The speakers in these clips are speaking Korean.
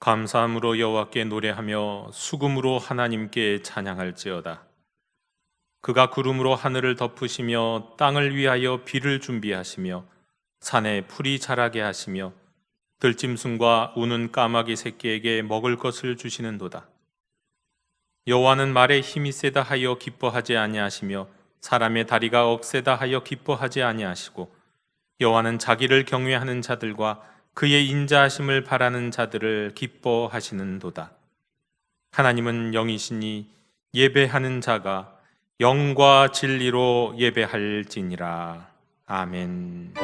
감사함으로 여호와께 노래하며 수금으로 하나님께 찬양할지어다. 그가 구름으로 하늘을 덮으시며 땅을 위하여 비를 준비하시며 산에 풀이 자라게 하시며 들짐승과 우는 까마귀 새끼에게 먹을 것을 주시는도다. 여호와는 말에 힘이 세다 하여 기뻐하지 아니하시며 사람의 다리가 억세다 하여 기뻐하지 아니하시고 여호와는 자기를 경외하는 자들과 그의 인자하심을 바라는 자들을 기뻐하시는도다. 하나님은 영이시니 예배하는 자가 영과 진리로 예배할지니라. 아멘.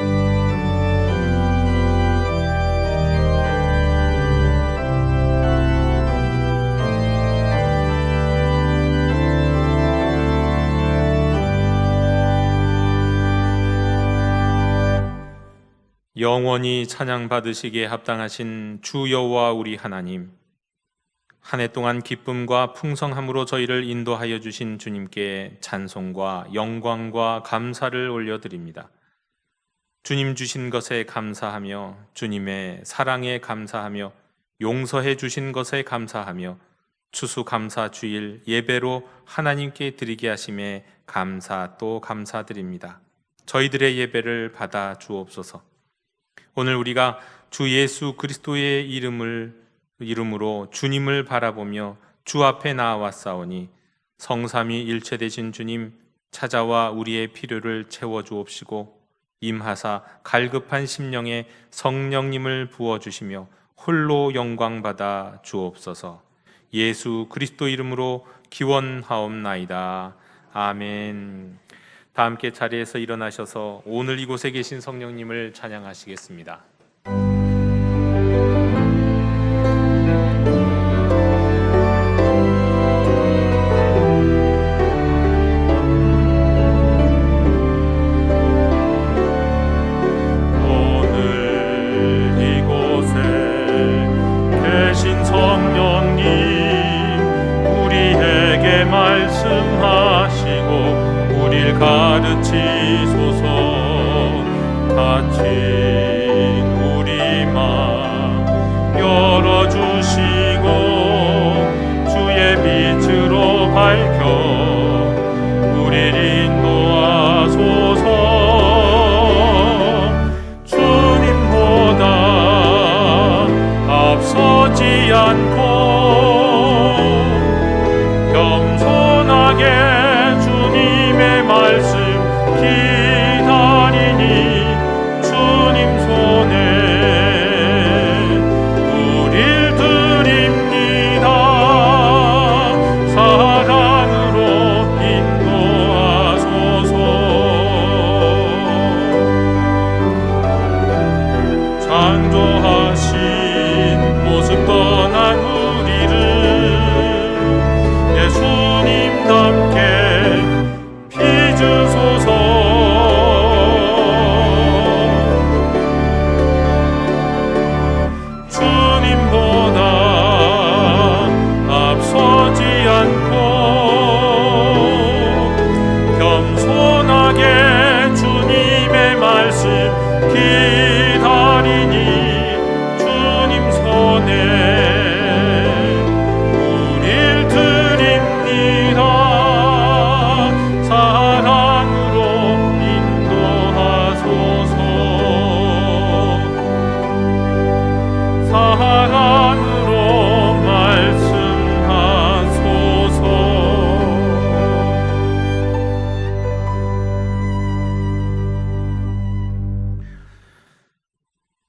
영원히 찬양받으시기에 합당하신 주 여호와 우리 하나님, 한 해 동안 기쁨과 풍성함으로 저희를 인도하여 주신 주님께 찬송과 영광과 감사를 올려드립니다. 주님 주신 것에 감사하며 주님의 사랑에 감사하며 용서해 주신 것에 감사하며 추수감사 주일 예배로 하나님께 드리게 하심에 감사 또 감사드립니다. 저희들의 예배를 받아 주옵소서. 오늘 우리가 주 예수 그리스도의 이름으로 주님을 바라보며 주 앞에 나아왔사오니 성삼위 일체 되신 주님 찾아와 우리의 필요를 채워주옵시고 임하사 갈급한 심령에 성령님을 부어주시며 홀로 영광받아 주옵소서. 예수 그리스도 이름으로 기원하옵나이다. 아멘. 다 함께 자리에서 일어나셔서 오늘 이곳에 계신 성령님을 찬양하시겠습니다. 오늘 이곳에 계신 성령님 우리에게 말씀하시고 우릴 가르치소서. 닫힌 우리 맘 열어주시고 주의 빛으로 밝혀 우릴 인도하소서. 주님보다 앞서지 않고 겸손하게 말씀 기다리니 주님 손에 우릴 드립니다. 사랑으로 인도하소서. 창조하신 모습 떠난 우리를 예수님답게 주소서. 주님보다 앞서지 않고 겸손하게 주님의 말씀 기다리니 주님 손에 우릴 드립니다. 사랑으로 인도하소서. 사랑으로 말씀하소서.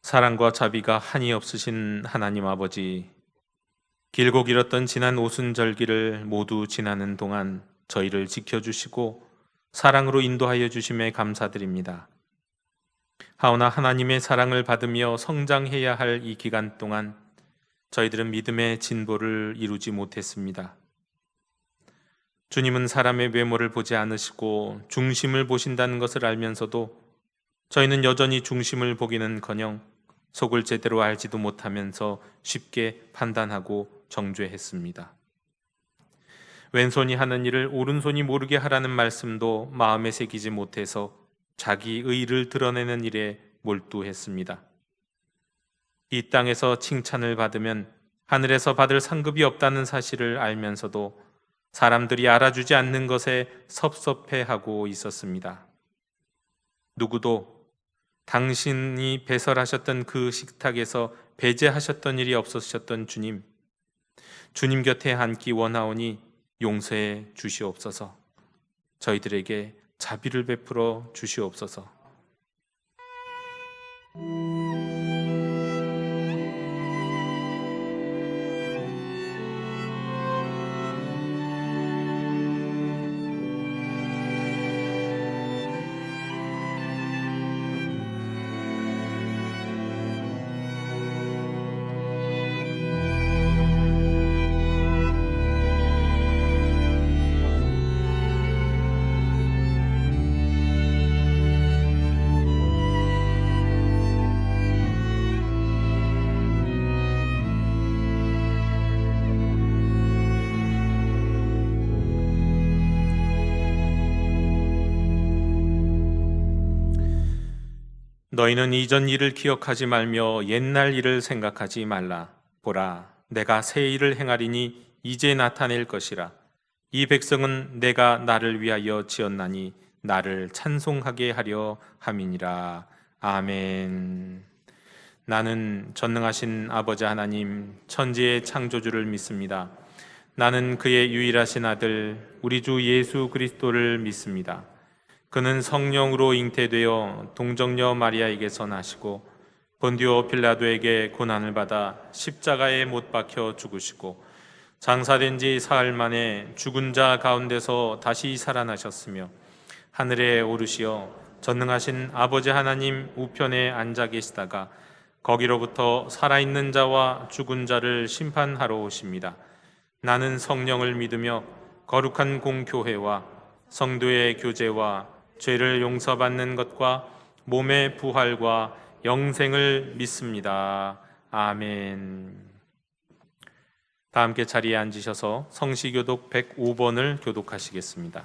사랑과 자비가 한이 없으신 하나님 아버지, 길고 길었던 지난 오순절기를 모두 지나는 동안 저희를 지켜주시고 사랑으로 인도하여 주심에 감사드립니다. 하오나 하나님의 사랑을 받으며 성장해야 할 이 기간 동안 저희들은 믿음의 진보를 이루지 못했습니다. 주님은 사람의 외모를 보지 않으시고 중심을 보신다는 것을 알면서도 저희는 여전히 중심을 보기는커녕 속을 제대로 알지도 못하면서 쉽게 판단하고 정죄했습니다. 왼손이 하는 일을 오른손이 모르게 하라는 말씀도 마음에 새기지 못해서 자기 의를 드러내는 일에 몰두했습니다. 이 땅에서 칭찬을 받으면 하늘에서 받을 상급이 없다는 사실을 알면서도 사람들이 알아주지 않는 것에 섭섭해하고 있었습니다. 누구도 당신이 배설하셨던 그 식탁에서 배제하셨던 일이 없으셨던 주님 곁에 앉기 원하오니 용서해 주시옵소서. 저희들에게 자비를 베풀어 주시옵소서. 너희는 이전 일을 기억하지 말며 옛날 일을 생각하지 말라. 보라, 내가 새 일을 행하리니 이제 나타낼 것이라. 이 백성은 내가 나를 위하여 지었나니 나를 찬송하게 하려 함이니라. 아멘. 나는 전능하신 아버지 하나님, 천지의 창조주를 믿습니다. 나는 그의 유일하신 아들, 우리 주 예수 그리스도를 믿습니다. 그는 성령으로 잉태되어 동정녀 마리아에게서 나시고 본디오 빌라도에게 고난을 받아 십자가에 못 박혀 죽으시고 장사된 지 사흘 만에 죽은 자 가운데서 다시 살아나셨으며 하늘에 오르시어 전능하신 아버지 하나님 우편에 앉아 계시다가 거기로부터 살아있는 자와 죽은 자를 심판하러 오십니다. 나는 성령을 믿으며 거룩한 공교회와 성도의 교제와 죄를 용서받는 것과 몸의 부활과 영생을 믿습니다. 아멘. 다 함께 자리에 앉으셔서 성시교독 105번을 교독하시겠습니다.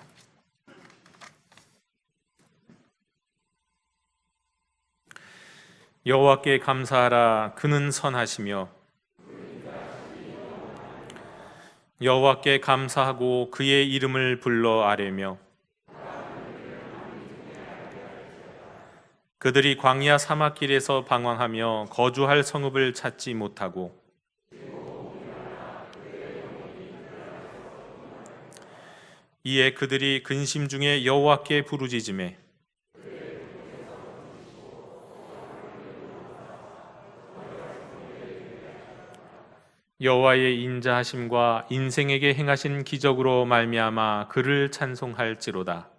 여호와께 감사하라. 그는 선하시며 여호와께 감사하고 그의 이름을 불러 아뢰며 그들이 광야 사막길에서 방황하며 거주할 성읍을 찾지 못하고 이에 그들이 근심 중에 여호와께 부르짖으매 여호와의 인자하심과 인생에게 행하신 기적으로 말미암아 그를 찬송할지로다.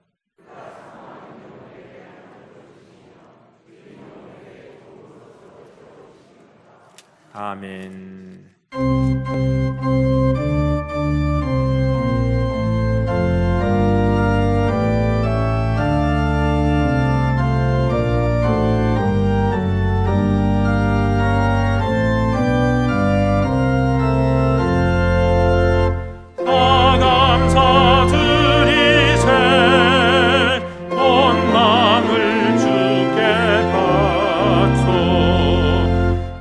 아멘.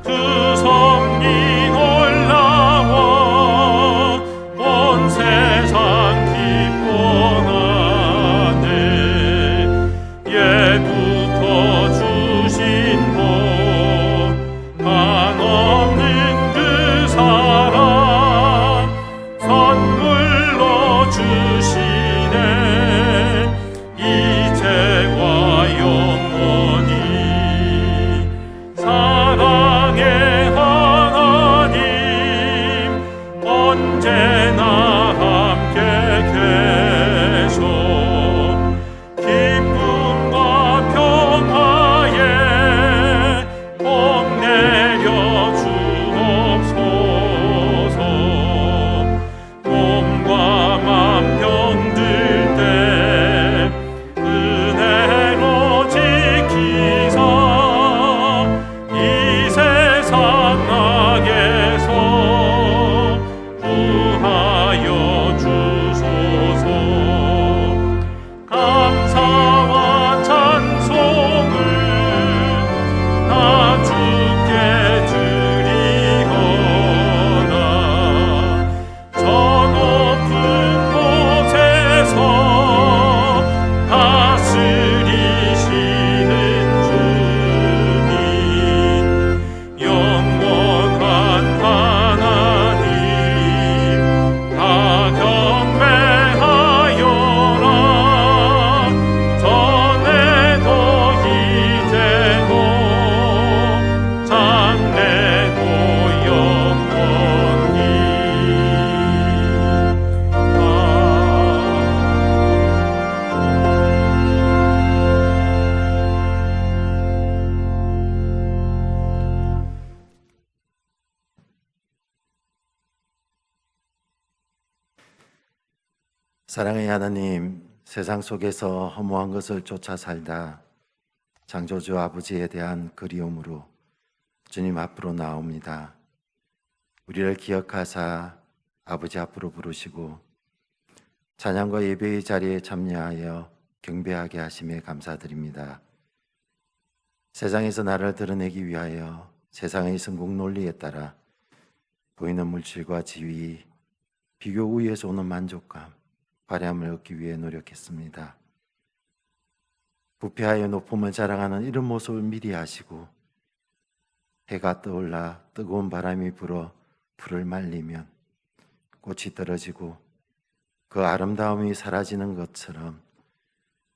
그 섬긴 올 사랑의 하나님, 세상 속에서 허무한 것을 쫓아 살다 창조주 아버지에 대한 그리움으로 주님 앞으로 나옵니다. 우리를 기억하사 아버지 앞으로 부르시고 찬양과 예배의 자리에 참여하여 경배하게 하심에 감사드립니다. 세상에서 나를 드러내기 위하여 세상의 성공 논리에 따라 보이는 물질과 지위, 비교 우위에서 오는 만족감, 화려함을 얻기 위해 노력했습니다. 부패하여 높음을 자랑하는 이런 모습을 미리 아시고 해가 떠올라 뜨거운 바람이 불어 풀을 말리면 꽃이 떨어지고 그 아름다움이 사라지는 것처럼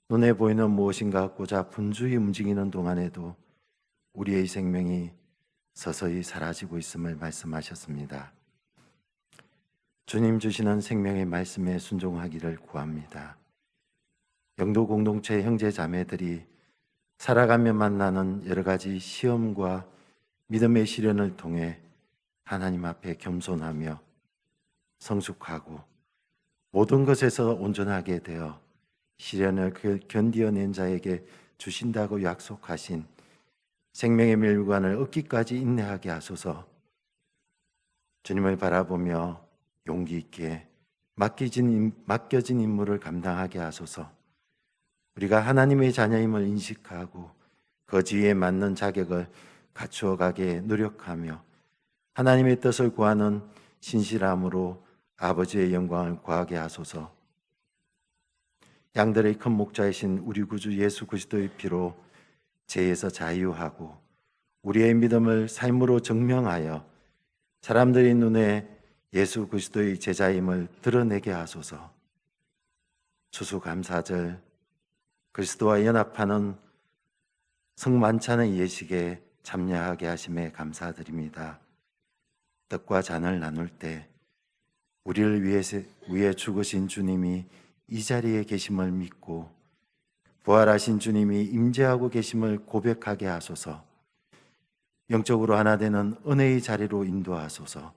눈에 보이는 무엇인가 갖고자 분주히 움직이는 동안에도 우리의 생명이 서서히 사라지고 있음을 말씀하셨습니다. 주님 주시는 생명의 말씀에 순종하기를 구합니다. 영도 공동체 형제 자매들이 살아가며 만나는 여러 가지 시험과 믿음의 시련을 통해 하나님 앞에 겸손하며 성숙하고 모든 것에서 온전하게 되어 시련을 견디어낸 자에게 주신다고 약속하신 생명의 멸관을 얻기까지 인내하게 하소서. 주님을 바라보며 용기 있게 맡겨진 임무를 감당하게 하소서. 우리가 하나님의 자녀임을 인식하고 그 지위에 맞는 자격을 갖추어가게 노력하며 하나님의 뜻을 구하는 신실함으로 아버지의 영광을 구하게 하소서. 양들의 큰 목자이신 우리 구주 예수 그리스도의 피로 죄에서 자유하고 우리의 믿음을 삶으로 증명하여 사람들의 눈에 예수 그리스도의 제자임을 드러내게 하소서. 추수감사절 그리스도와 연합하는 성만찬의 예식에 참여하게 하심에 감사드립니다. 떡과 잔을 나눌 때 우리를 위해 죽으신 주님이 이 자리에 계심을 믿고 부활하신 주님이 임재하고 계심을 고백하게 하소서. 영적으로 하나 되는 은혜의 자리로 인도하소서.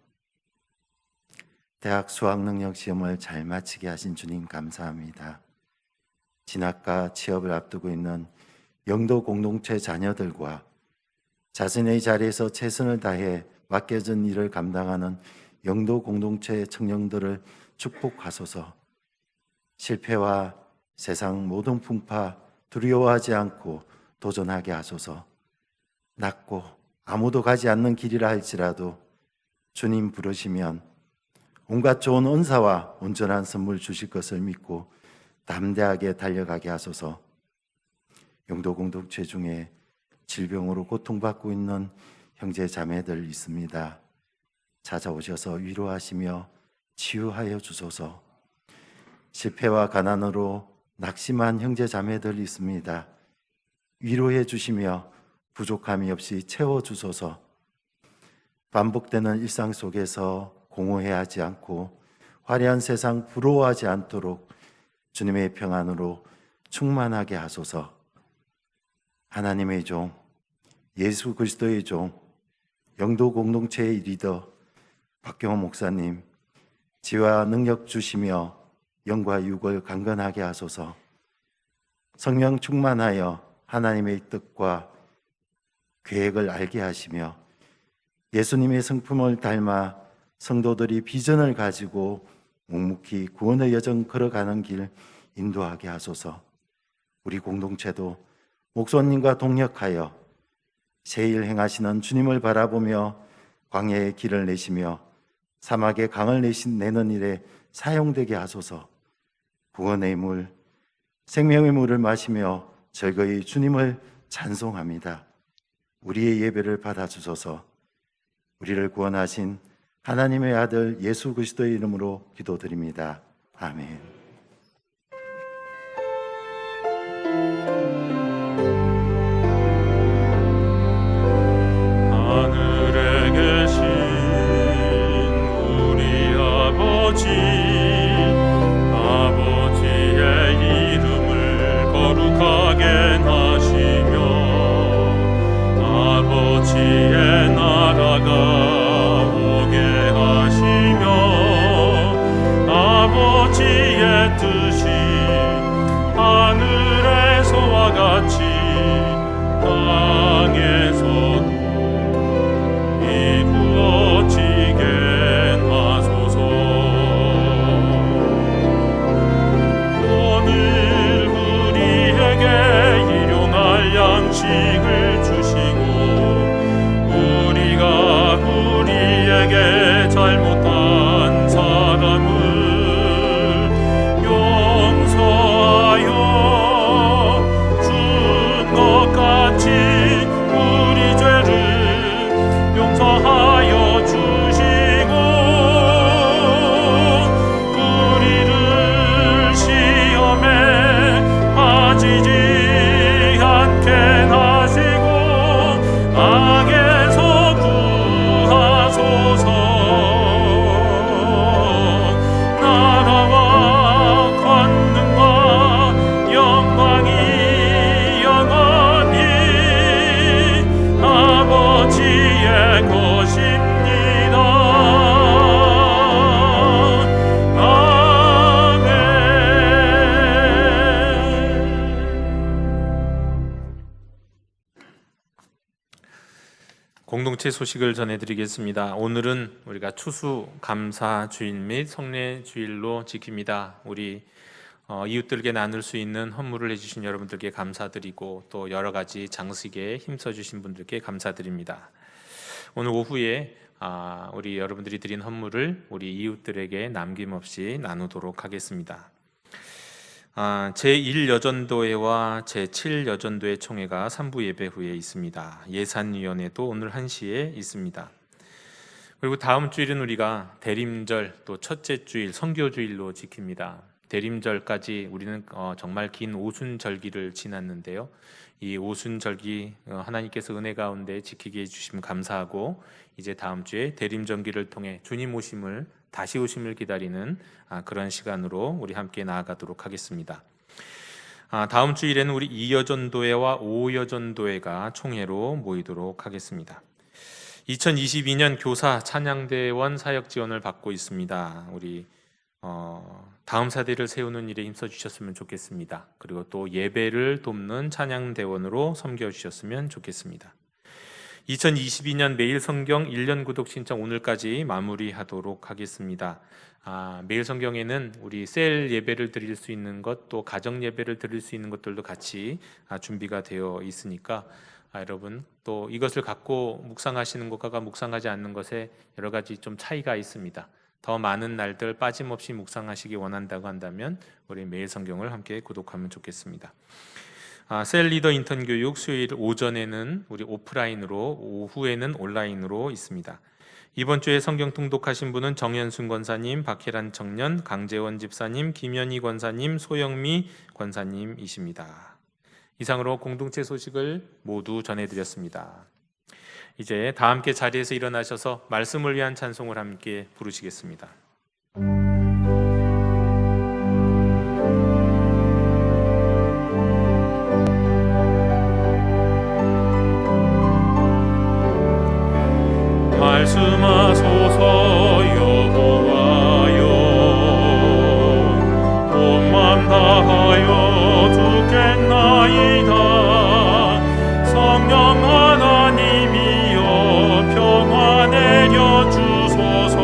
대학 수학능력 시험을 잘 마치게 하신 주님 감사합니다. 진학과 취업을 앞두고 있는 영도 공동체 자녀들과 자신의 자리에서 최선을 다해 맡겨진 일을 감당하는 영도 공동체 청년들을 축복하소서. 실패와 세상 모든 풍파 두려워하지 않고 도전하게 하소서. 낮고 아무도 가지 않는 길이라 할지라도 주님 부르시면 온갖 좋은 은사와 온전한 선물 주실 것을 믿고 담대하게 달려가게 하소서. 영도 공동체 중에 질병으로 고통받고 있는 형제 자매들 있습니다. 찾아오셔서 위로하시며 치유하여 주소서. 실패와 가난으로 낙심한 형제 자매들 있습니다. 위로해 주시며 부족함이 없이 채워 주소서. 반복되는 일상 속에서 공허해하지 않고 화려한 세상 부러워하지 않도록 주님의 평안으로 충만하게 하소서. 하나님의 종, 예수 그리스도의 종, 영도 공동체의 리더 박경호 목사님, 지혜와 능력 주시며 영과 육을 강건하게 하소서. 성령 충만하여 하나님의 뜻과 계획을 알게 하시며 예수님의 성품을 닮아 성도들이 비전을 가지고 묵묵히 구원의 여정 걸어가는 길 인도하게 하소서. 우리 공동체도 목사님과 동역하여 새일 행하시는 주님을 바라보며 광야의 길을 내시며 사막에 강을 내는 일에 사용되게 하소서. 구원의 물, 생명의 물을 마시며 즐거이 주님을 찬송합니다. 우리의 예배를 받아주소서. 우리를 구원하신 하나님의 아들 예수 그리스도의 이름으로 기도드립니다. 아멘. 하늘에 계신 우리 아버지, 아버지의 이름을 거룩하게 하시며 아버지의 나라가 오게 하시며 아버지의 양식을 주시고 우리가 우리에게 잘못한 사람을 용서하여 준 것 같이 우리 죄를 용서하여 주시고 우리를 시험에 빠지지 않게 하시고 악에서 구하소서. 나라와 권능과 영광이 영원히 아버지의 것입니다. 아멘. 공동체 소식을 전해드리겠습니다. 오늘은 우리가 추수 감사 주일 및 성례 주일로 지킵니다. 우리 이웃들에게 나눌 수 있는 헌물을 해주신 여러분들께 감사드리고 또 여러 가지 장식에 힘써주신 분들께 감사드립니다. 오늘 오후에 우리 여러분들이 드린 헌물을 우리 이웃들에게 남김없이 나누도록 하겠습니다. 제1여전도회와 제7여전도회 총회가 3부 예배 후에 있습니다. 예산위원회도 오늘 1시에 있습니다. 그리고 다음 주일은 우리가 대림절 또 첫째 주일 선교주일로 지킵니다. 대림절까지 우리는 정말 긴 오순절기를 지났는데요. 이 오순절기 하나님께서 은혜 가운데 지키게 해주시면 감사하고 이제 다음 주에 대림절기를 통해 주님 오심을 다시 오심을 기다리는 그런 시간으로 우리 함께 나아가도록 하겠습니다. 다음 주일에는 우리 2여전도회와 5여전도회가 총회로 모이도록 하겠습니다. 2022년 교사 찬양대원 사역 지원을 받고 있습니다. 우리 다음 세대를 세우는 일에 힘써 주셨으면 좋겠습니다. 그리고 또 예배를 돕는 찬양대원으로 섬겨 주셨으면 좋겠습니다. 2022년 매일 성경 1년 구독 신청 오늘까지 마무리하도록 하겠습니다. 매일 성경에는 우리 셀 예배를 드릴 수 있는 것, 또 가정 예배를 드릴 수 있는 것들도 같이 준비가 되어 있으니까 여러분 또 이것을 갖고 묵상하시는 것과 묵상하지 않는 것에 여러 가지 좀 차이가 있습니다. 더 많은 날들 빠짐없이 묵상하시기 원한다고 한다면 우리 매일 성경을 함께 구독하면 좋겠습니다. 셀 리더 인턴 교육 수요일 오전에는 우리 오프라인으로, 오후에는 온라인으로 있습니다. 이번 주에 성경 통독하신 분은 정현순 권사님, 박혜란 청년, 강재원 집사님, 김현희 권사님, 소영미 권사님이십니다. 이상으로 공동체 소식을 모두 전해드렸습니다. 이제 다 함께 자리에서 일어나셔서 말씀을 위한 찬송을 함께 부르시겠습니다. 말씀하소서 여호와여, 온 맘 다하여 듣겠나이다. 성령 하나님이여 평화 내려 주소서.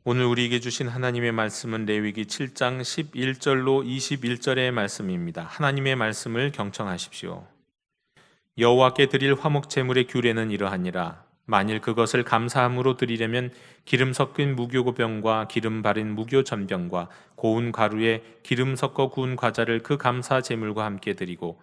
오늘 우리에게 주신 하나님의 말씀은 레위기 7장 11절로 21절의 말씀입니다. 하나님의 말씀을 경청하십시오. 여호와께 드릴 화목 제물의 규례는 이러하니라. 만일 그것을 감사함으로 드리려면 기름 섞인 무교병과 기름 바른 무교전병과 고운 가루에 기름 섞어 구운 과자를 그 감사 제물과 함께 드리고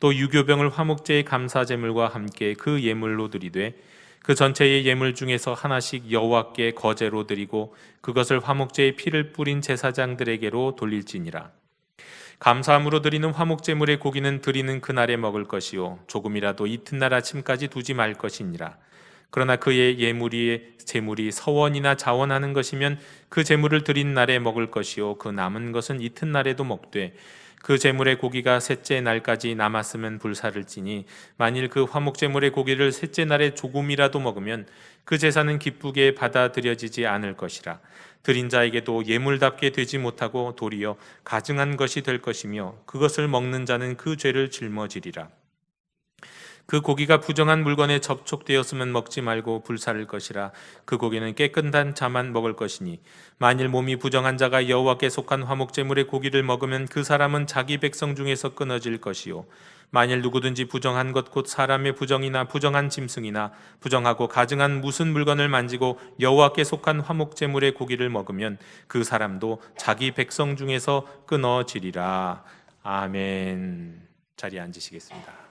또 유교병을 화목제의 감사 제물과 함께 그 예물로 드리되 그 전체의 예물 중에서 하나씩 여호와께 거제로 드리고 그것을 화목제의 피를 뿌린 제사장들에게로 돌릴지니라. 감사함으로 드리는 화목제물의 고기는 드리는 그날에 먹을 것이요 조금이라도 이튿날 아침까지 두지 말 것이니라. 그러나 그의 제물이 서원이나 자원하는 것이면 그 제물을 드린 날에 먹을 것이요 그 남은 것은 이튿날에도 먹되 그 제물의 고기가 셋째 날까지 남았으면 불사를 찌니 만일 그 화목제물의 고기를 셋째 날에 조금이라도 먹으면 그 제사는 기쁘게 받아들여지지 않을 것이라. 드린 자에게도 예물답게 되지 못하고 도리어 가증한 것이 될 것이며 그것을 먹는 자는 그 죄를 짊어지리라. 그 고기가 부정한 물건에 접촉되었으면 먹지 말고 불사를 것이라. 그 고기는 깨끗한 자만 먹을 것이니 만일 몸이 부정한 자가 여호와께 속한 화목제물의 고기를 먹으면 그 사람은 자기 백성 중에서 끊어질 것이요 만일 누구든지 부정한 것 곧 사람의 부정이나 부정한 짐승이나 부정하고 가증한 무슨 물건을 만지고 여호와께 속한 화목제물의 고기를 먹으면 그 사람도 자기 백성 중에서 끊어지리라. 아멘. 자리에 앉으시겠습니다.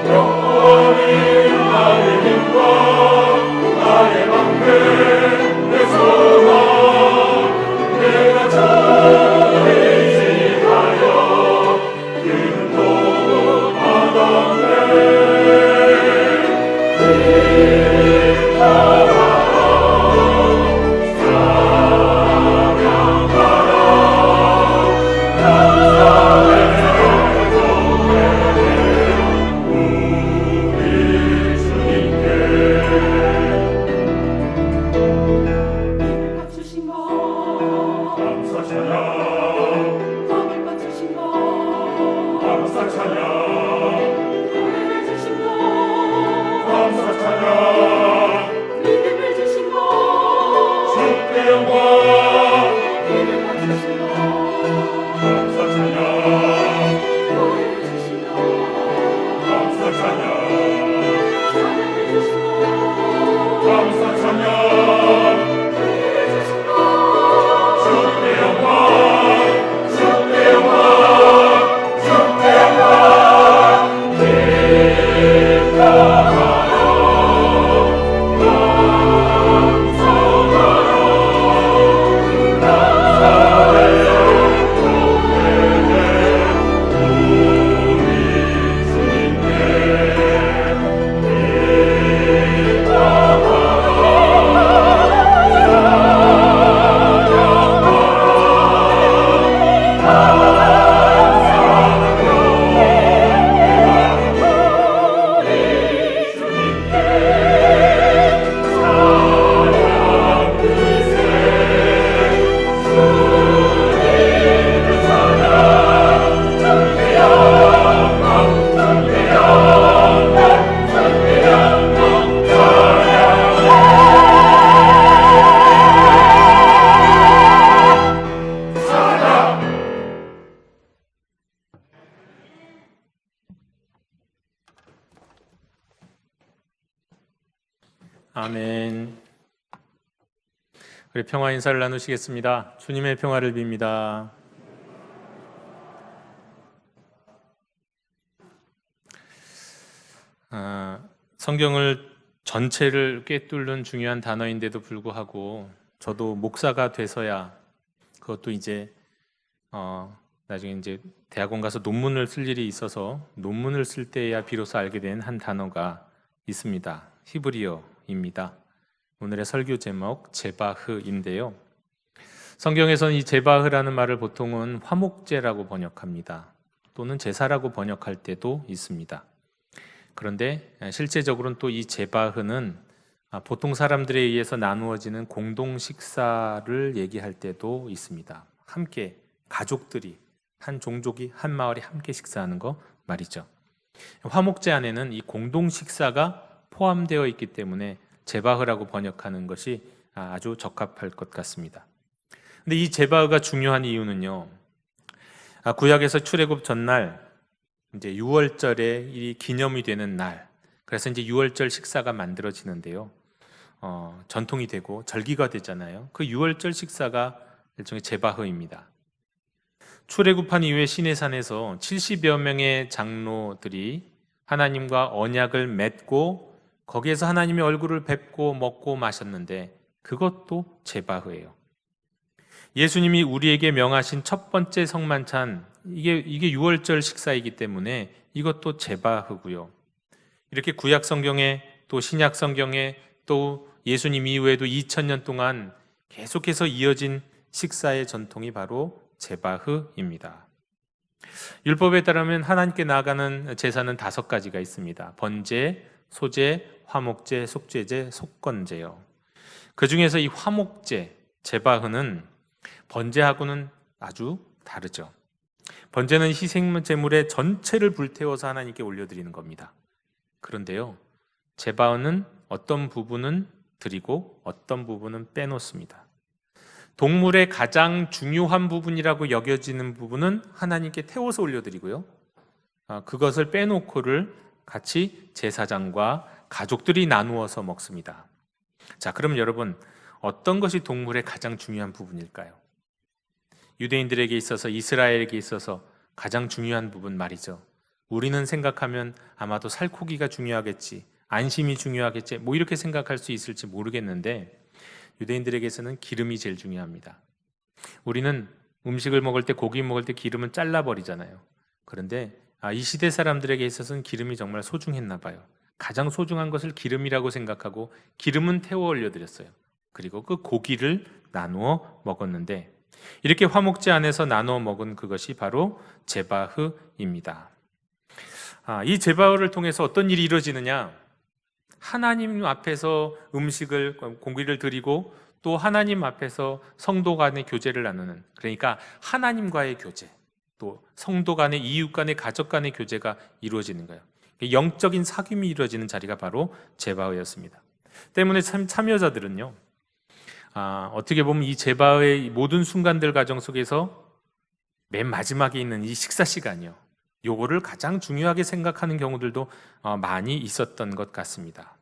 영원히 나의 힘과 나의 아멘. 우리 평화 인사를 나누시겠습니다. 주님의 평화를 빕니다. 성경을 전체를 꿰뚫는 중요한 단어인데도 불구하고 저도 목사가 돼서야, 그것도 이제 나중에 이제 대학원 가서 논문을 쓸 일이 있어서 논문을 쓸 때야 비로소 알게 된 한 단어가 있습니다. 히브리어입니다. 오늘의 설교 제목 제바흐인데요. 성경에서는 이 제바흐라는 말을 보통은 화목제라고 번역합니다. 또는 제사라고 번역할 때도 있습니다. 그런데 실제적으로는 또 이 제바흐는 보통 사람들에 의해서 나누어지는 공동 식사를 얘기할 때도 있습니다. 함께 가족들이, 한 종족이, 한 마을이 함께 식사하는 거 말이죠. 화목제 안에는 이 공동 식사가 포함되어 있기 때문에 제바흐라고 번역하는 것이 아주 적합할 것 같습니다. 근데 이 제바흐가 중요한 이유는요, 구약에서 출애굽 전날 이제 6월절에 이 기념이 되는 날, 그래서 이제 6월절 식사가 만들어지는데요. 전통이 되고 절기가 되잖아요. 그 6월절 식사가 일종의 제바흐입니다. 출애굽한 이후에 시내산에서 70여 명의 장로들이 하나님과 언약을 맺고 거기에서 하나님의 얼굴을 뵙고 먹고 마셨는데 그것도 제바흐예요. 예수님이 우리에게 명하신 첫 번째 성만찬, 이게 6월절 식사이기 때문에 이것도 제바흐고요. 이렇게 구약 성경에 또 신약 성경에 또 예수님 이후에도 2000년 동안 계속해서 이어진 식사의 전통이 바로 제바흐입니다. 율법에 따르면 하나님께 나아가는 제사는 5가지가 있습니다. 번제, 소제, 화목제, 속죄제, 속건제요. 그 중에서 이 화목제, 제바흐는 번제하고는 아주 다르죠. 번제는 희생 제물의 전체를 불태워서 하나님께 올려드리는 겁니다. 그런데요, 제바흐는 어떤 부분은 드리고 어떤 부분은 빼놓습니다. 동물의 가장 중요한 부분이라고 여겨지는 부분은 하나님께 태워서 올려드리고요, 그것을 빼놓고를 같이 제사장과 가족들이 나누어서 먹습니다. 자, 그럼 여러분, 어떤 것이 동물의 가장 중요한 부분일까요? 유대인들에게 있어서, 이스라엘에게 있어서 가장 중요한 부분 말이죠. 우리는 생각하면 아마도 살코기가 중요하겠지, 안심이 중요하겠지, 뭐 이렇게 생각할 수 있을지 모르겠는데 유대인들에게서는 기름이 제일 중요합니다. 우리는 음식을 먹을 때, 고기 먹을 때 기름은 잘라버리잖아요. 그런데 이 시대 사람들에게 있어서는 기름이 정말 소중했나 봐요. 가장 소중한 것을 기름이라고 생각하고 기름은 태워 올려드렸어요. 그리고 그 고기를 나누어 먹었는데, 이렇게 화목제 안에서 나누어 먹은 그것이 바로 제바흐입니다. 이 제바흐를 통해서 어떤 일이 이루어지느냐? 하나님 앞에서 음식을, 고기를 드리고 또 하나님 앞에서 성도 간의 교제를 나누는, 그러니까 하나님과의 교제, 또 성도 간의, 이웃 간의, 가족 간의 교제가 이루어지는 거예요. 영적인 사귐이 이루어지는 자리가 바로 제바흐였습니다. 때문에 참여자들은요, 어떻게 보면 이 제바흐의 모든 순간들 과정 속에서 맨 마지막에 있는 이 식사 시간이요, 요거를 가장 중요하게 생각하는 경우들도 많이 있었던 것 같습니다.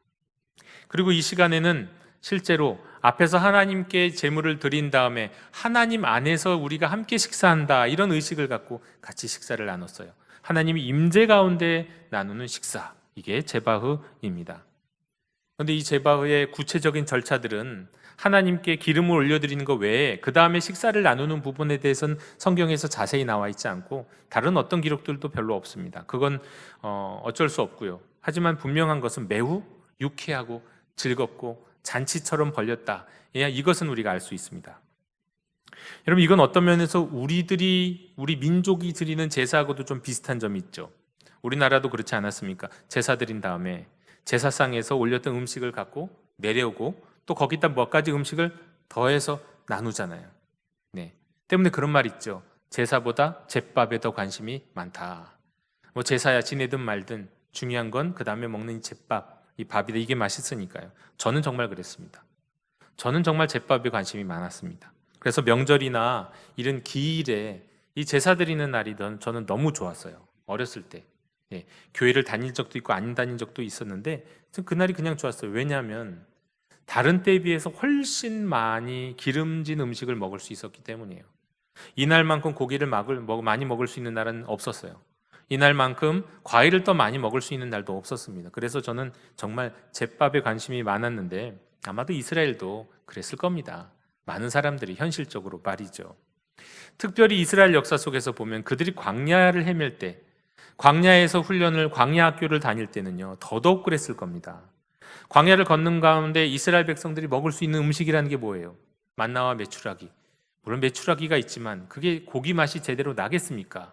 그리고 이 시간에는 실제로 앞에서 하나님께 제물을 드린 다음에 하나님 안에서 우리가 함께 식사한다, 이런 의식을 갖고 같이 식사를 나눴어요. 하나님이 임재 가운데 나누는 식사, 이게 제바흐입니다. 그런데 이 제바흐의 구체적인 절차들은 하나님께 기름을 올려드리는 것 외에 그 다음에 식사를 나누는 부분에 대해서는 성경에서 자세히 나와 있지 않고 다른 어떤 기록들도 별로 없습니다. 그건 어쩔 수 없고요. 하지만 분명한 것은 매우 유쾌하고 즐겁고 잔치처럼 벌렸다, 이것은 우리가 알 수 있습니다. 여러분, 이건 어떤 면에서 우리 민족이 드리는 제사하고도 좀 비슷한 점이 있죠. 우리나라도 그렇지 않았습니까? 제사 드린 다음에 제사상에서 올렸던 음식을 갖고 내려오고 또 거기다 몇 가지 음식을 더해서 나누잖아요. 네. 때문에 그런 말 있죠. 제사보다 제밥에 더 관심이 많다. 뭐 제사야 지내든 말든 중요한 건 그 다음에 먹는 이 제밥, 이 밥이다, 이게 맛있으니까요. 저는 정말 그랬습니다. 저는 정말 제밥에 관심이 많았습니다. 그래서 명절이나 이런 기일에 이 제사 드리는 날이던 저는 너무 좋았어요. 어렸을 때. 교회를 다닐 적도 있고 안 다닌 적도 있었는데 그날이 그냥 좋았어요. 왜냐하면 다른 때에 비해서 훨씬 많이 기름진 음식을 먹을 수 있었기 때문이에요. 이날만큼 고기를 많이 먹을 수 있는 날은 없었어요. 이날만큼 과일을 더 많이 먹을 수 있는 날도 없었습니다. 그래서 저는 정말 잿밥에 관심이 많았는데 아마도 이스라엘도 그랬을 겁니다. 많은 사람들이 현실적으로 말이죠. 특별히 이스라엘 역사 속에서 보면 그들이 광야를 헤맬 때, 광야에서 광야 학교를 다닐 때는요, 더더욱 그랬을 겁니다. 광야를 걷는 가운데 이스라엘 백성들이 먹을 수 있는 음식이라는 게 뭐예요? 만나와 메추라기. 물론 메추라기가 있지만 그게 고기 맛이 제대로 나겠습니까?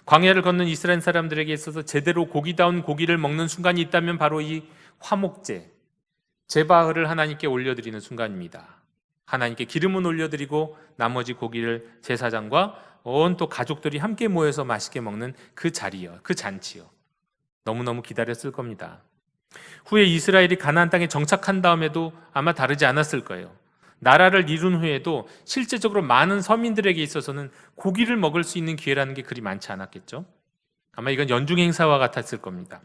광야를 걷는 이스라엘 사람들에게 있어서 제대로 고기다운 고기를 먹는 순간이 있다면 바로 이 화목제, 제바흐를 하나님께 올려드리는 순간입니다. 하나님께 기름은 올려드리고 나머지 고기를 제사장과 온 또 가족들이 함께 모여서 맛있게 먹는 그 자리요, 그 잔치요. 너무너무 기다렸을 겁니다. 후에 이스라엘이 가나안 땅에 정착한 다음에도 아마 다르지 않았을 거예요. 나라를 이룬 후에도 실제적으로 많은 서민들에게 있어서는 고기를 먹을 수 있는 기회라는 게 그리 많지 않았겠죠. 아마 이건 연중 행사와 같았을 겁니다.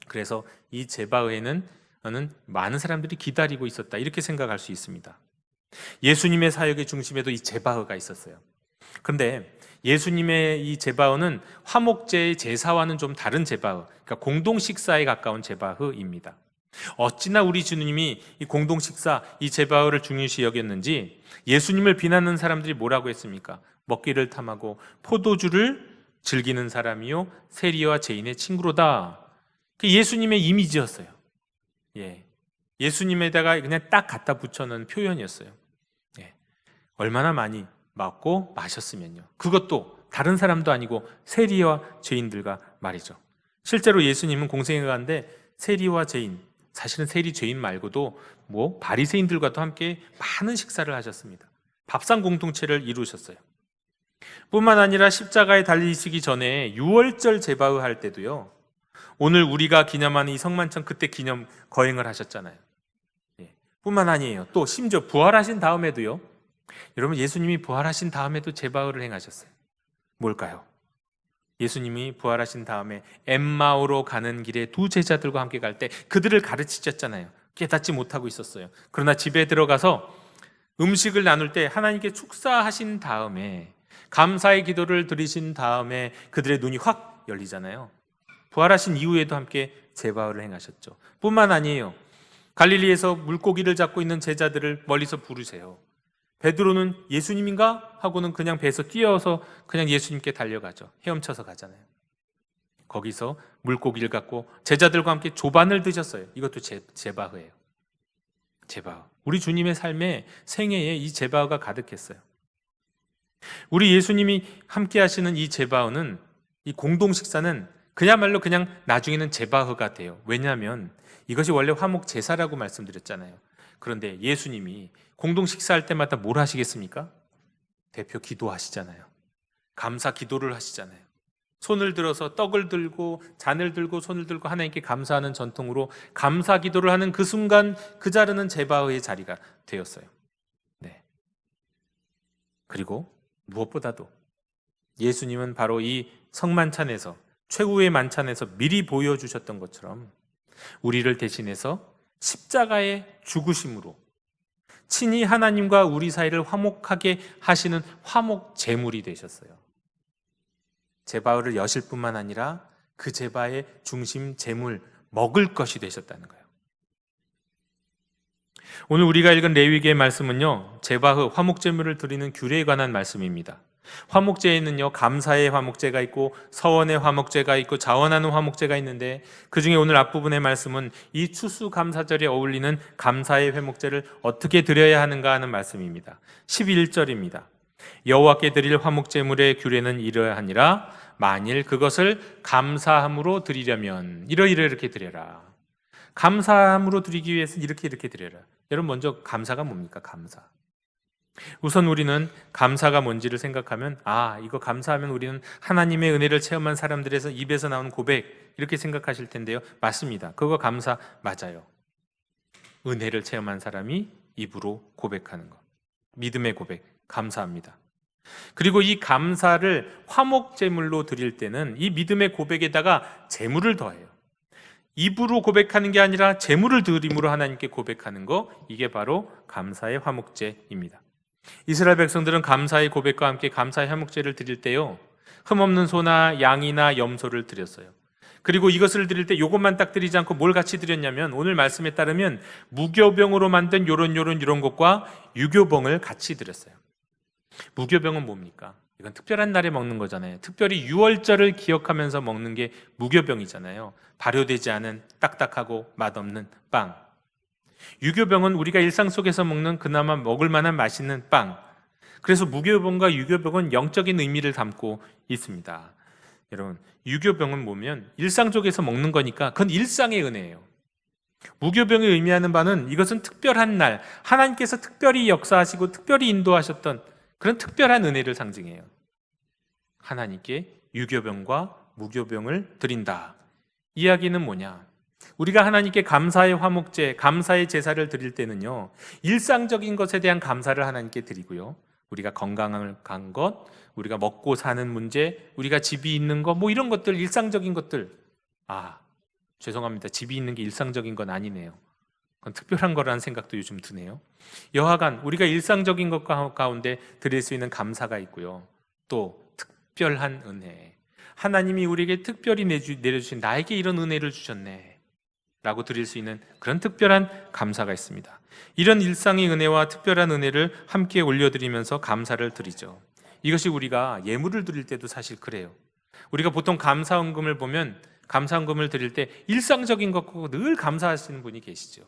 그래서 이 제바흐에는 많은 사람들이 기다리고 있었다, 이렇게 생각할 수 있습니다. 예수님의 사역의 중심에도 이 제바흐가 있었어요. 그런데 예수님의 이 제바흐는 화목제의 제사와는 좀 다른 제바흐, 그러니까 공동 식사에 가까운 제바흐입니다. 어찌나 우리 주님이 이 공동 식사, 이 제바흐를 중요시 여겼는지 예수님을 비난하는 사람들이 뭐라고 했습니까? 먹기를 탐하고 포도주를 즐기는 사람이요 세리와 죄인의 친구로다. 그 예수님의 이미지였어요. 예수님에다가 그냥 딱 갖다 붙여놓은 표현이었어요. 얼마나 많이 먹고 마셨으면요. 그것도 다른 사람도 아니고 세리와 죄인들과 말이죠. 실제로 예수님은 공생애 가운데 세리와 죄인, 사실은 세리 죄인 말고도 바리새인들과도 함께 많은 식사를 하셨습니다. 밥상 공동체를 이루셨어요. 뿐만 아니라 십자가에 달리시기 전에 유월절 제바흐 할 때도요, 오늘 우리가 기념하는 이 성만찬 그때 기념 거행을 하셨잖아요. 뿐만 아니에요. 또 심지어 부활하신 다음에도요, 여러분 예수님이 부활하신 다음에도 제바흐를 행하셨어요. 뭘까요? 예수님이 부활하신 다음에 엠마오로 가는 길에 두 제자들과 함께 갈 때 그들을 가르치셨잖아요. 깨닫지 못하고 있었어요. 그러나 집에 들어가서 음식을 나눌 때 하나님께 축사하신 다음에 감사의 기도를 드리신 다음에 그들의 눈이 확 열리잖아요. 부활하신 이후에도 함께 제바흐를 행하셨죠. 뿐만 아니에요. 갈릴리에서 물고기를 잡고 있는 제자들을 멀리서 부르세요. 베드로는 예수님인가? 하고는 그냥 배에서 뛰어서 그냥 예수님께 달려가죠. 헤엄쳐서 가잖아요. 거기서 물고기를 갖고 제자들과 함께 조반을 드셨어요. 이것도 제바흐예요. 제바흐. 우리 주님의 삶에 생애에 이 제바흐가 가득했어요. 우리 예수님이 함께 하시는 이 제바흐는, 이 공동 식사는 그야말로 그냥 나중에는 제바흐가 돼요. 왜냐하면 이것이 원래 화목 제사라고 말씀드렸잖아요. 그런데 예수님이 공동 식사할 때마다 뭘 하시겠습니까? 대표 기도하시잖아요. 감사 기도를 하시잖아요. 손을 들어서 떡을 들고 잔을 들고 손을 들고 하나님께 감사하는 전통으로 감사 기도를 하는 그 순간 그 자리는 제바흐의 자리가 되었어요. 그리고 무엇보다도 예수님은 바로 이 성만찬에서, 최후의 만찬에서 미리 보여주셨던 것처럼 우리를 대신해서 십자가의 죽으심으로 친히 하나님과 우리 사이를 화목하게 하시는 화목 제물이 되셨어요. 제바흐를 여실 뿐만 아니라 그 제바의 중심 제물, 먹을 것이 되셨다는 거예요. 오늘 우리가 읽은 레위기의 말씀은요, 제바흐 화목 제물을 드리는 규례에 관한 말씀입니다. 화목제에는요, 감사의 화목제가 있고 서원의 화목제가 있고 자원하는 화목제가 있는데, 그 중에 오늘 앞부분의 말씀은 이 추수감사절에 어울리는 감사의 회목제를 어떻게 드려야 하는가 하는 말씀입니다. 11절입니다. 여호와께 드릴 화목제물의 규례는 이러하니라. 만일 그것을 감사함으로 드리려면 이렇게 드려라. 감사함으로 드리기 위해서 이렇게 드려라. 여러분, 먼저 감사가 뭡니까? 감사. 우선 우리는 감사가 뭔지를 생각하면, 이거 감사하면 우리는 하나님의 은혜를 체험한 사람들에서 입에서 나오는 고백, 이렇게 생각하실 텐데요. 맞습니다. 그거 감사 맞아요. 은혜를 체험한 사람이 입으로 고백하는 것, 믿음의 고백, 감사합니다. 그리고 이 감사를 화목제물로 드릴 때는 이 믿음의 고백에다가 제물을 더해요. 입으로 고백하는 게 아니라 제물을 드림으로 하나님께 고백하는 거, 이게 바로 감사의 화목제입니다. 이스라엘 백성들은 감사의 고백과 함께 감사의 화목제를 드릴 때요, 흠없는 소나 양이나 염소를 드렸어요. 그리고 이것을 드릴 때 이것만 딱 드리지 않고 뭘 같이 드렸냐면, 오늘 말씀에 따르면 무교병으로 만든 요런 것과 유교병을 같이 드렸어요. 무교병은 뭡니까? 이건 특별한 날에 먹는 거잖아요. 특별히 유월절을 기억하면서 먹는 게 무교병이잖아요. 발효되지 않은 딱딱하고 맛없는 빵. 유교병은 우리가 일상 속에서 먹는 그나마 먹을 만한 맛있는 빵. 그래서 무교병과 유교병은 영적인 의미를 담고 있습니다. 여러분, 유교병은 뭐면 일상 속에서 먹는 거니까 그건 일상의 은혜예요. 무교병이 의미하는 바는 이것은 특별한 날, 하나님께서 특별히 역사하시고 특별히 인도하셨던 그런 특별한 은혜를 상징해요. 하나님께 유교병과 무교병을 드린다. 이야기는 뭐냐? 우리가 하나님께 감사의 화목제, 감사의 제사를 드릴 때는요, 일상적인 것에 대한 감사를 하나님께 드리고요, 우리가 건강을 간 것, 우리가 먹고 사는 문제, 우리가 집이 있는 것, 뭐 이런 것들, 일상적인 것들. 죄송합니다. 집이 있는 게 일상적인 건 아니네요. 그건 특별한 거라는 생각도 요즘 드네요. 여하간 우리가 일상적인 것 가운데 드릴 수 있는 감사가 있고요, 또 특별한 은혜, 하나님이 우리에게 특별히 내려주신, 나에게 이런 은혜를 주셨네 라고 드릴 수 있는 그런 특별한 감사가 있습니다. 이런 일상의 은혜와 특별한 은혜를 함께 올려드리면서 감사를 드리죠. 이것이 우리가 예물을 드릴 때도 사실 그래요. 우리가 보통 감사헌금을 보면, 감사헌금을 드릴 때 일상적인 것고 늘 감사하시는 분이 계시죠.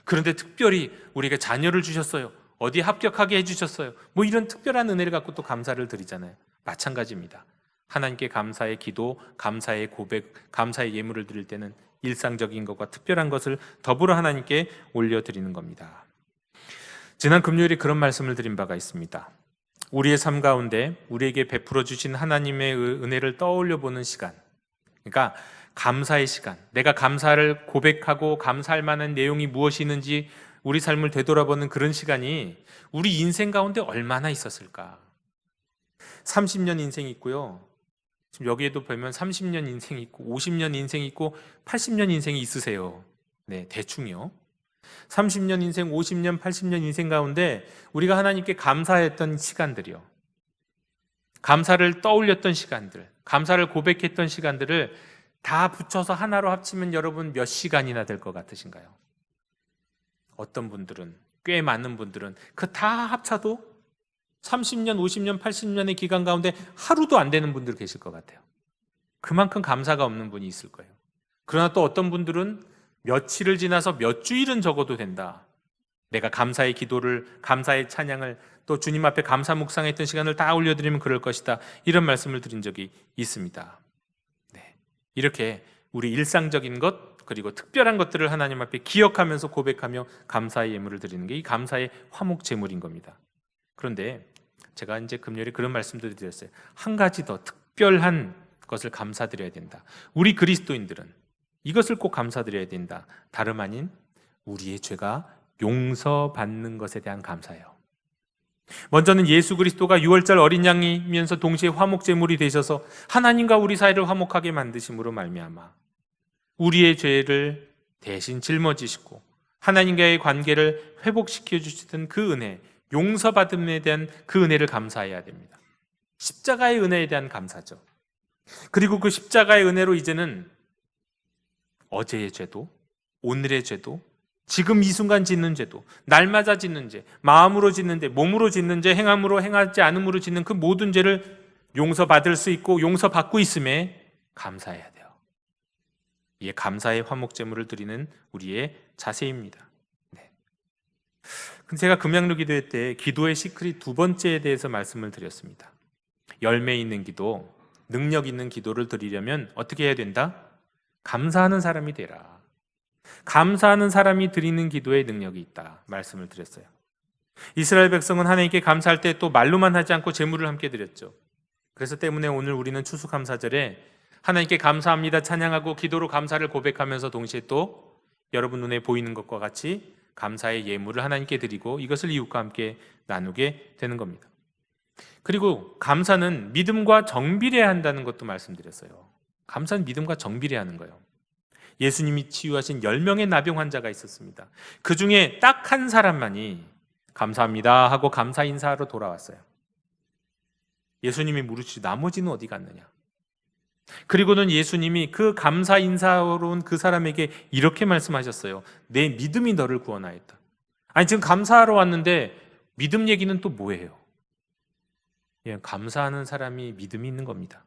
그런데 특별히 우리가 자녀를 주셨어요, 어디 합격하게 해주셨어요, 뭐 이런 특별한 은혜를 갖고 또 감사를 드리잖아요. 마찬가지입니다. 하나님께 감사의 기도, 감사의 고백, 감사의 예물을 드릴 때는 일상적인 것과 특별한 것을 더불어 하나님께 올려드리는 겁니다. 지난 금요일에 그런 말씀을 드린 바가 있습니다. 우리의 삶 가운데 우리에게 베풀어 주신 하나님의 은혜를 떠올려 보는 시간, 그러니까 감사의 시간, 내가 감사를 고백하고 감사할 만한 내용이 무엇이 있는지 우리 삶을 되돌아보는 그런 시간이 우리 인생 가운데 얼마나 있었을까? 30년 인생이 있고요, 지금 여기에도 보면 30년 인생이 있고 50년 인생이 있고 80년 인생이 있으세요. 네, 대충이요. 30년 인생, 50년, 80년 인생 가운데 우리가 하나님께 감사했던 시간들이요, 감사를 떠올렸던 시간들, 감사를 고백했던 시간들을 다 붙여서 하나로 합치면 여러분 몇 시간이나 될 것 같으신가요? 어떤 분들은, 꽤 많은 분들은 그 다 합쳐도 30년, 50년, 80년의 기간 가운데 하루도 안 되는 분들 계실 것 같아요. 그만큼 감사가 없는 분이 있을 거예요. 그러나 또 어떤 분들은 며칠을 지나서 몇 주일은 적어도 된다. 내가 감사의 기도를, 감사의 찬양을, 또 주님 앞에 감사 묵상했던 시간을 다 올려드리면 그럴 것이다. 이런 말씀을 드린 적이 있습니다. 네. 이렇게 우리 일상적인 것, 그리고 특별한 것들을 하나님 앞에 기억하면서 고백하며 감사의 예물을 드리는 게 이 감사의 화목 제물인 겁니다. 그런데 제가 이제 금요일에 그런 말씀도 드렸어요. 한 가지 더 특별한 것을 감사드려야 된다. 우리 그리스도인들은 이것을 꼭 감사드려야 된다. 다름 아닌 우리의 죄가 용서받는 것에 대한 감사예요. 먼저는 예수 그리스도가 유월절 어린 양이면서 동시에 화목 제물이 되셔서 하나님과 우리 사이를 화목하게 만드심으로 말미암아 우리의 죄를 대신 짊어지시고 하나님과의 관계를 회복시켜 주시던 그 은혜, 용서받음에 대한 그 은혜를 감사해야 됩니다. 십자가의 은혜에 대한 감사죠. 그리고 그 십자가의 은혜로 이제는 어제의 죄도, 오늘의 죄도, 지금 이 순간 짓는 죄도, 날마다 짓는 죄, 마음으로 짓는 죄, 몸으로 짓는 죄, 행함으로 행하지 않음으로 짓는 그 모든 죄를 용서받을 수 있고 용서받고 있음에 감사해야 돼요. 이게 감사의 화목제물을 드리는 우리의 자세입니다. 네. 근데 제가 금양로 기도회 때 기도의 시크릿 두 번째에 대해서 말씀을 드렸습니다. 열매 있는 기도, 능력 있는 기도를 드리려면 어떻게 해야 된다? 감사하는 사람이 되라. 감사하는 사람이 드리는 기도에 능력이 있다 말씀을 드렸어요. 이스라엘 백성은 하나님께 감사할 때 또 말로만 하지 않고 제물을 함께 드렸죠. 그래서 때문에 오늘 우리는 추수감사절에 하나님께 감사합니다 찬양하고 기도로 감사를 고백하면서 동시에 또 여러분 눈에 보이는 것과 같이 감사의 예물을 하나님께 드리고 이것을 이웃과 함께 나누게 되는 겁니다. 그리고 감사는 믿음과 정비례해야 한다는 것도 말씀드렸어요. 감사는 믿음과 정비례하는 거예요. 예수님이 치유하신 10명의 나병 환자가 있었습니다. 그 중에 딱 한 사람만이 감사합니다 하고 감사 인사하러 돌아왔어요. 예수님이 물으시죠. 나머지는 어디 갔느냐? 그리고는 예수님이 그 감사 인사로 온 그 사람에게 이렇게 말씀하셨어요. 내 믿음이 너를 구원하였다. 아니, 지금 감사하러 왔는데 믿음 얘기는 또 뭐예요? 예, 감사하는 사람이 믿음이 있는 겁니다.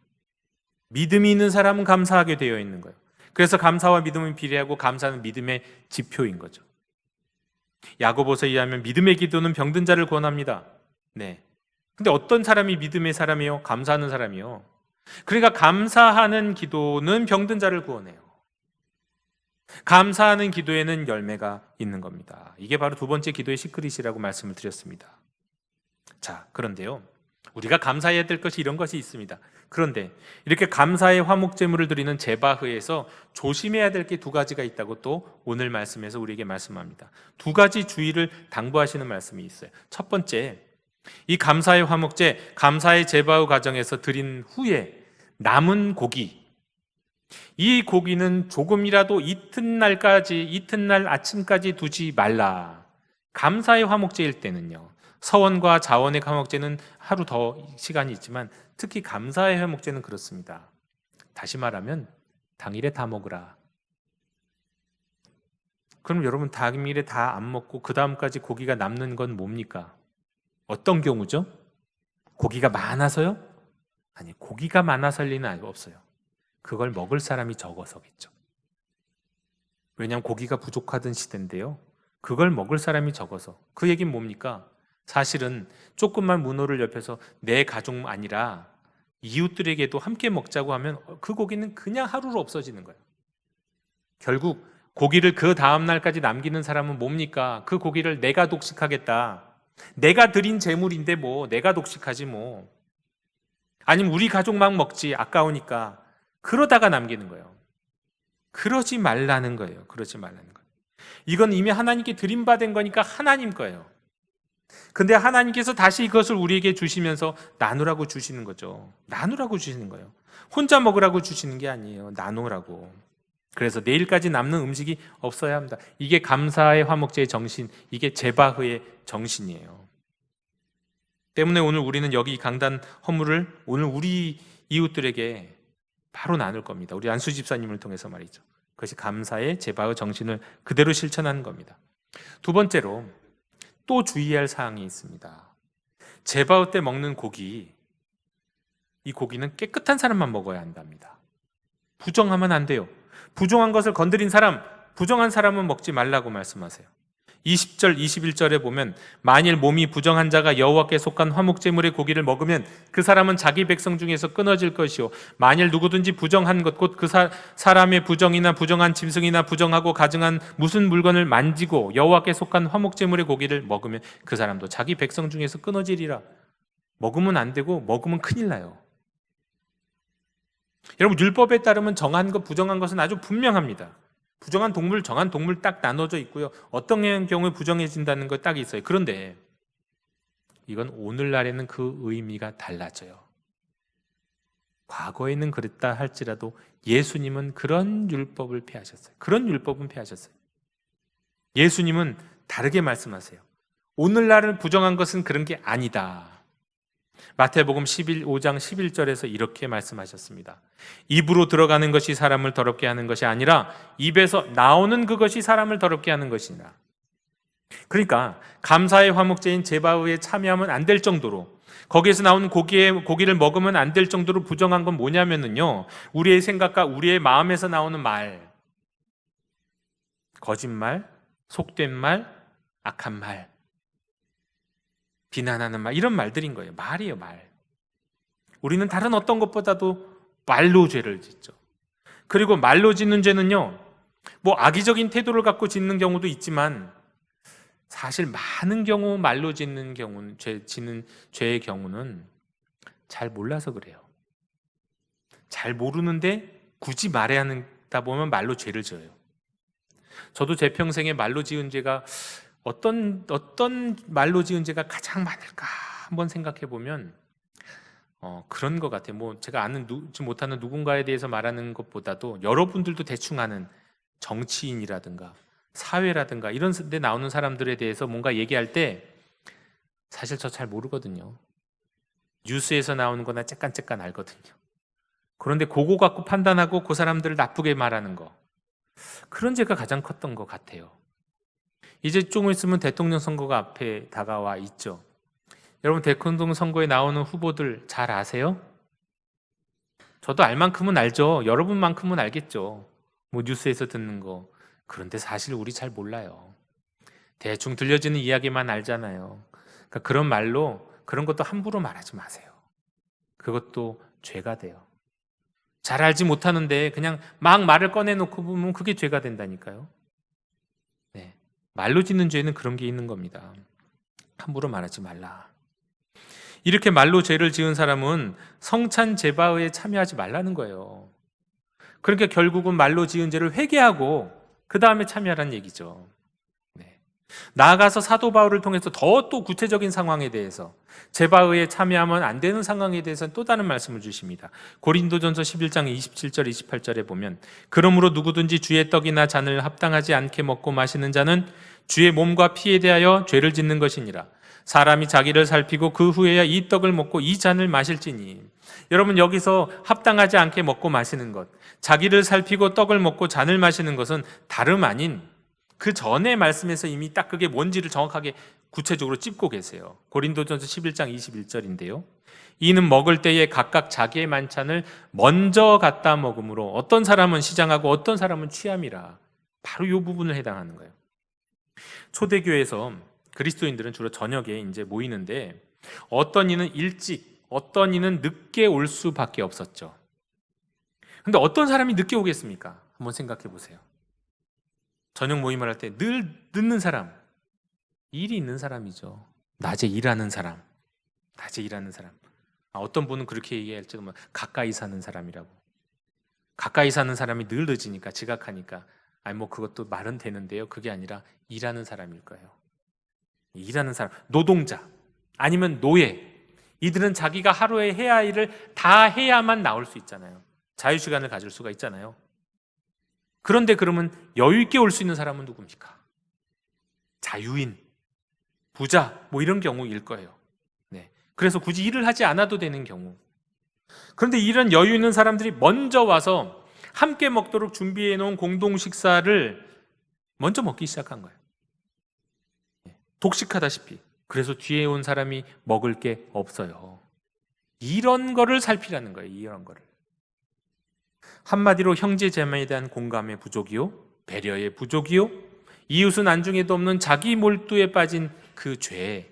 믿음이 있는 사람은 감사하게 되어 있는 거예요. 그래서 감사와 믿음은 비례하고 감사는 믿음의 지표인 거죠. 야고보서에 의하면 믿음의 기도는 병든 자를 구원합니다. 네. 근데 어떤 사람이 믿음의 사람이요? 감사하는 사람이요. 그러니까 감사하는 기도는 병든 자를 구원해요. 감사하는 기도에는 열매가 있는 겁니다. 이게 바로 두 번째 기도의 시크릿이라고 말씀을 드렸습니다. 자, 그런데요, 우리가 감사해야 될 것이 이런 것이 있습니다. 그런데 이렇게 감사의 화목제물을 드리는 제바흐에서 조심해야 될 게 두 가지가 있다고 또 오늘 말씀에서 우리에게 말씀합니다. 두 가지 주의를 당부하시는 말씀이 있어요. 첫 번째, 이 감사의 화목제, 감사의 제바흐 과정에서 드린 후에 남은 고기, 이 고기는 조금이라도 이튿날 아침까지 두지 말라. 감사의 화목제일 때는요, 서원과 자원의 화목제는 하루 더 시간이 있지만 특히 감사의 화목제는 그렇습니다. 다시 말하면 당일에 다 먹으라. 그럼 여러분, 당일에 다 안 먹고 그 다음까지 고기가 남는 건 뭡니까? 어떤 경우죠? 고기가 많아서요? 아니, 고기가 많아서일 리는 없어요. 그걸 먹을 사람이 적어서겠죠. 왜냐하면 고기가 부족하던 시대인데요, 그걸 먹을 사람이 적어서. 그 얘기는 뭡니까? 사실은 조금만 문호를 옆에서 내 가족 아니라 이웃들에게도 함께 먹자고 하면 그 고기는 그냥 하루로 없어지는 거예요. 결국 고기를 그 다음 날까지 남기는 사람은 뭡니까? 그 고기를 내가 독식하겠다. 내가 드린 재물인데 뭐 내가 독식하지 뭐. 아니면 우리 가족만 먹지, 아까우니까. 그러다가 남기는 거예요. 그러지 말라는 거예요. 그러지 말라는 거예요. 이건 이미 하나님께 드림받은 거니까 하나님 거예요. 근데 하나님께서 다시 이것을 우리에게 주시면서 나누라고 주시는 거죠. 나누라고 주시는 거예요. 혼자 먹으라고 주시는 게 아니에요. 나누라고. 그래서 내일까지 남는 음식이 없어야 합니다. 이게 감사의 화목제의 정신, 이게 제바흐의 정신이에요. 때문에 오늘 우리는 여기 강단 허물을 오늘 우리 이웃들에게 바로 나눌 겁니다. 우리 안수 집사님을 통해서 말이죠. 그것이 감사의 제바흐 정신을 그대로 실천하는 겁니다. 두 번째로 또 주의할 사항이 있습니다. 제바흐 때 먹는 고기, 이 고기는 깨끗한 사람만 먹어야 한답니다. 부정하면 안 돼요. 부정한 것을 건드린 사람, 부정한 사람은 먹지 말라고 말씀하세요. 20절, 21절에 보면 만일 몸이 부정한 자가 여호와께 속한 화목제물의 고기를 먹으면 그 사람은 자기 백성 중에서 끊어질 것이요 만일 누구든지 부정한 것 곧 그 사람의 부정이나 부정한 짐승이나 부정하고 가증한 무슨 물건을 만지고 여호와께 속한 화목제물의 고기를 먹으면 그 사람도 자기 백성 중에서 끊어지리라. 먹으면 안 되고 먹으면 큰일 나요. 여러분, 율법에 따르면 정한 것, 부정한 것은 아주 분명합니다. 부정한 동물, 정한 동물 딱 나눠져 있고요. 어떤 경우에 부정해진다는 거 딱 있어요. 그런데 이건 오늘날에는 그 의미가 달라져요. 과거에는 그랬다 할지라도 예수님은 그런 율법을 폐하셨어요. 그런 율법은 폐하셨어요. 예수님은 다르게 말씀하세요. 오늘날은 부정한 것은 그런 게 아니다. 마태복음 5장 11절에서 이렇게 말씀하셨습니다. 입으로 들어가는 것이 사람을 더럽게 하는 것이 아니라 입에서 나오는 그것이 사람을 더럽게 하는 것이니라. 그러니까 감사의 화목제인 제바흐에 참여하면 안 될 정도로, 거기에서 나오는 고기를 먹으면 안 될 정도로 부정한 건 뭐냐면요, 우리의 생각과 우리의 마음에서 나오는 말, 거짓말, 속된 말, 악한 말, 비난하는 말, 이런 말들인 거예요. 말이에요, 말. 우리는 다른 어떤 것보다도 말로 죄를 짓죠. 그리고 말로 짓는 죄는요, 뭐 악의적인 태도를 갖고 짓는 경우도 있지만 사실 많은 경우 말로 짓는 경우는, 짓는 죄의 경우는 잘 몰라서 그래요. 잘 모르는데 굳이 말해야 하다 보면 말로 죄를 져요. 저도 제 평생에 말로 지은 죄가 어떤 말로 지은 죄가 가장 많을까 한번 생각해 보면 그런 것 같아요. 뭐 제가 아는 못하는 누군가에 대해서 말하는 것보다도 여러분들도 대충 아는 정치인이라든가 사회라든가 이런 데 나오는 사람들에 대해서 뭔가 얘기할 때 사실 저 잘 모르거든요. 뉴스에서 나오는 거나 째깐째깐 알거든요. 그런데 그거 갖고 판단하고 그 사람들을 나쁘게 말하는 거, 그런 죄가 가장 컸던 것 같아요. 이제 조금 있으면 대통령 선거가 앞에 다가와 있죠. 여러분, 대통령 선거에 나오는 후보들 잘 아세요? 저도 알 만큼은 알죠. 여러분만큼은 알겠죠. 뭐 뉴스에서 듣는 거. 그런데 사실 우리 잘 몰라요. 대충 들려지는 이야기만 알잖아요. 그러니까 그런 말로 그런 것도 함부로 말하지 마세요. 그것도 죄가 돼요. 잘 알지 못하는데 그냥 막 말을 꺼내놓고 보면 그게 죄가 된다니까요. 네. 말로 짓는 죄는 그런 게 있는 겁니다. 함부로 말하지 말라. 이렇게 말로 죄를 지은 사람은 성찬 제바의에 참여하지 말라는 거예요. 그러니까 결국은 말로 지은 죄를 회개하고 그 다음에 참여하라는 얘기죠. 네. 나아가서 사도 바울을 통해서 더 또 구체적인 상황에 대해서 제바의에 참여하면 안 되는 상황에 대해서는 또 다른 말씀을 주십니다. 고린도전서 11장 27절 28절에 보면, 그러므로 누구든지 주의 떡이나 잔을 합당하지 않게 먹고 마시는 자는 주의 몸과 피에 대하여 죄를 짓는 것이니라. 사람이 자기를 살피고 그 후에야 이 떡을 먹고 이 잔을 마실지니. 여러분, 여기서 합당하지 않게 먹고 마시는 것, 자기를 살피고 떡을 먹고 잔을 마시는 것은 다름 아닌 그 전의 말씀에서 이미 딱 그게 뭔지를 정확하게 구체적으로 찝고 계세요. 고린도전서 11장 21절인데요. 이는 먹을 때에 각각 자기의 만찬을 먼저 갖다 먹음으로 어떤 사람은 시장하고 어떤 사람은 취함이라. 바로 이 부분을 해당하는 거예요. 초대교회에서 그리스도인들은 주로 저녁에 이제 모이는데 어떤 이는 일찍, 어떤 이는 늦게 올 수밖에 없었죠. 근데 어떤 사람이 늦게 오겠습니까? 한번 생각해 보세요. 저녁 모임을 할 때 늘 늦는 사람, 일이 있는 사람이죠. 낮에 일하는 사람, 낮에 일하는 사람. 어떤 분은 그렇게 얘기할지도 몰라요. 가까이 사는 사람이라고. 가까이 사는 사람이 늘 늦으니까, 지각하니까 아니 뭐 그것도 말은 되는데요. 그게 아니라 일하는 사람일 거예요. 일하는 사람, 노동자 아니면 노예, 이들은 자기가 하루에 해야 할 일을 다 해야만 나올 수 있잖아요. 자유시간을 가질 수가 있잖아요. 그런데 그러면 여유 있게 올 수 있는 사람은 누굽니까? 자유인, 부자 뭐 이런 경우일 거예요. 네. 그래서 굳이 일을 하지 않아도 되는 경우. 그런데 이런 여유 있는 사람들이 먼저 와서 함께 먹도록 준비해 놓은 공동 식사를 먼저 먹기 시작한 거예요. 독식하다시피. 그래서 뒤에 온 사람이 먹을 게 없어요. 이런 거를 살피라는 거예요. 이런 거를. 한마디로 형제 자매에 대한 공감의 부족이요, 배려의 부족이요, 이웃은 안중에도 없는 자기 몰두에 빠진 그 죄,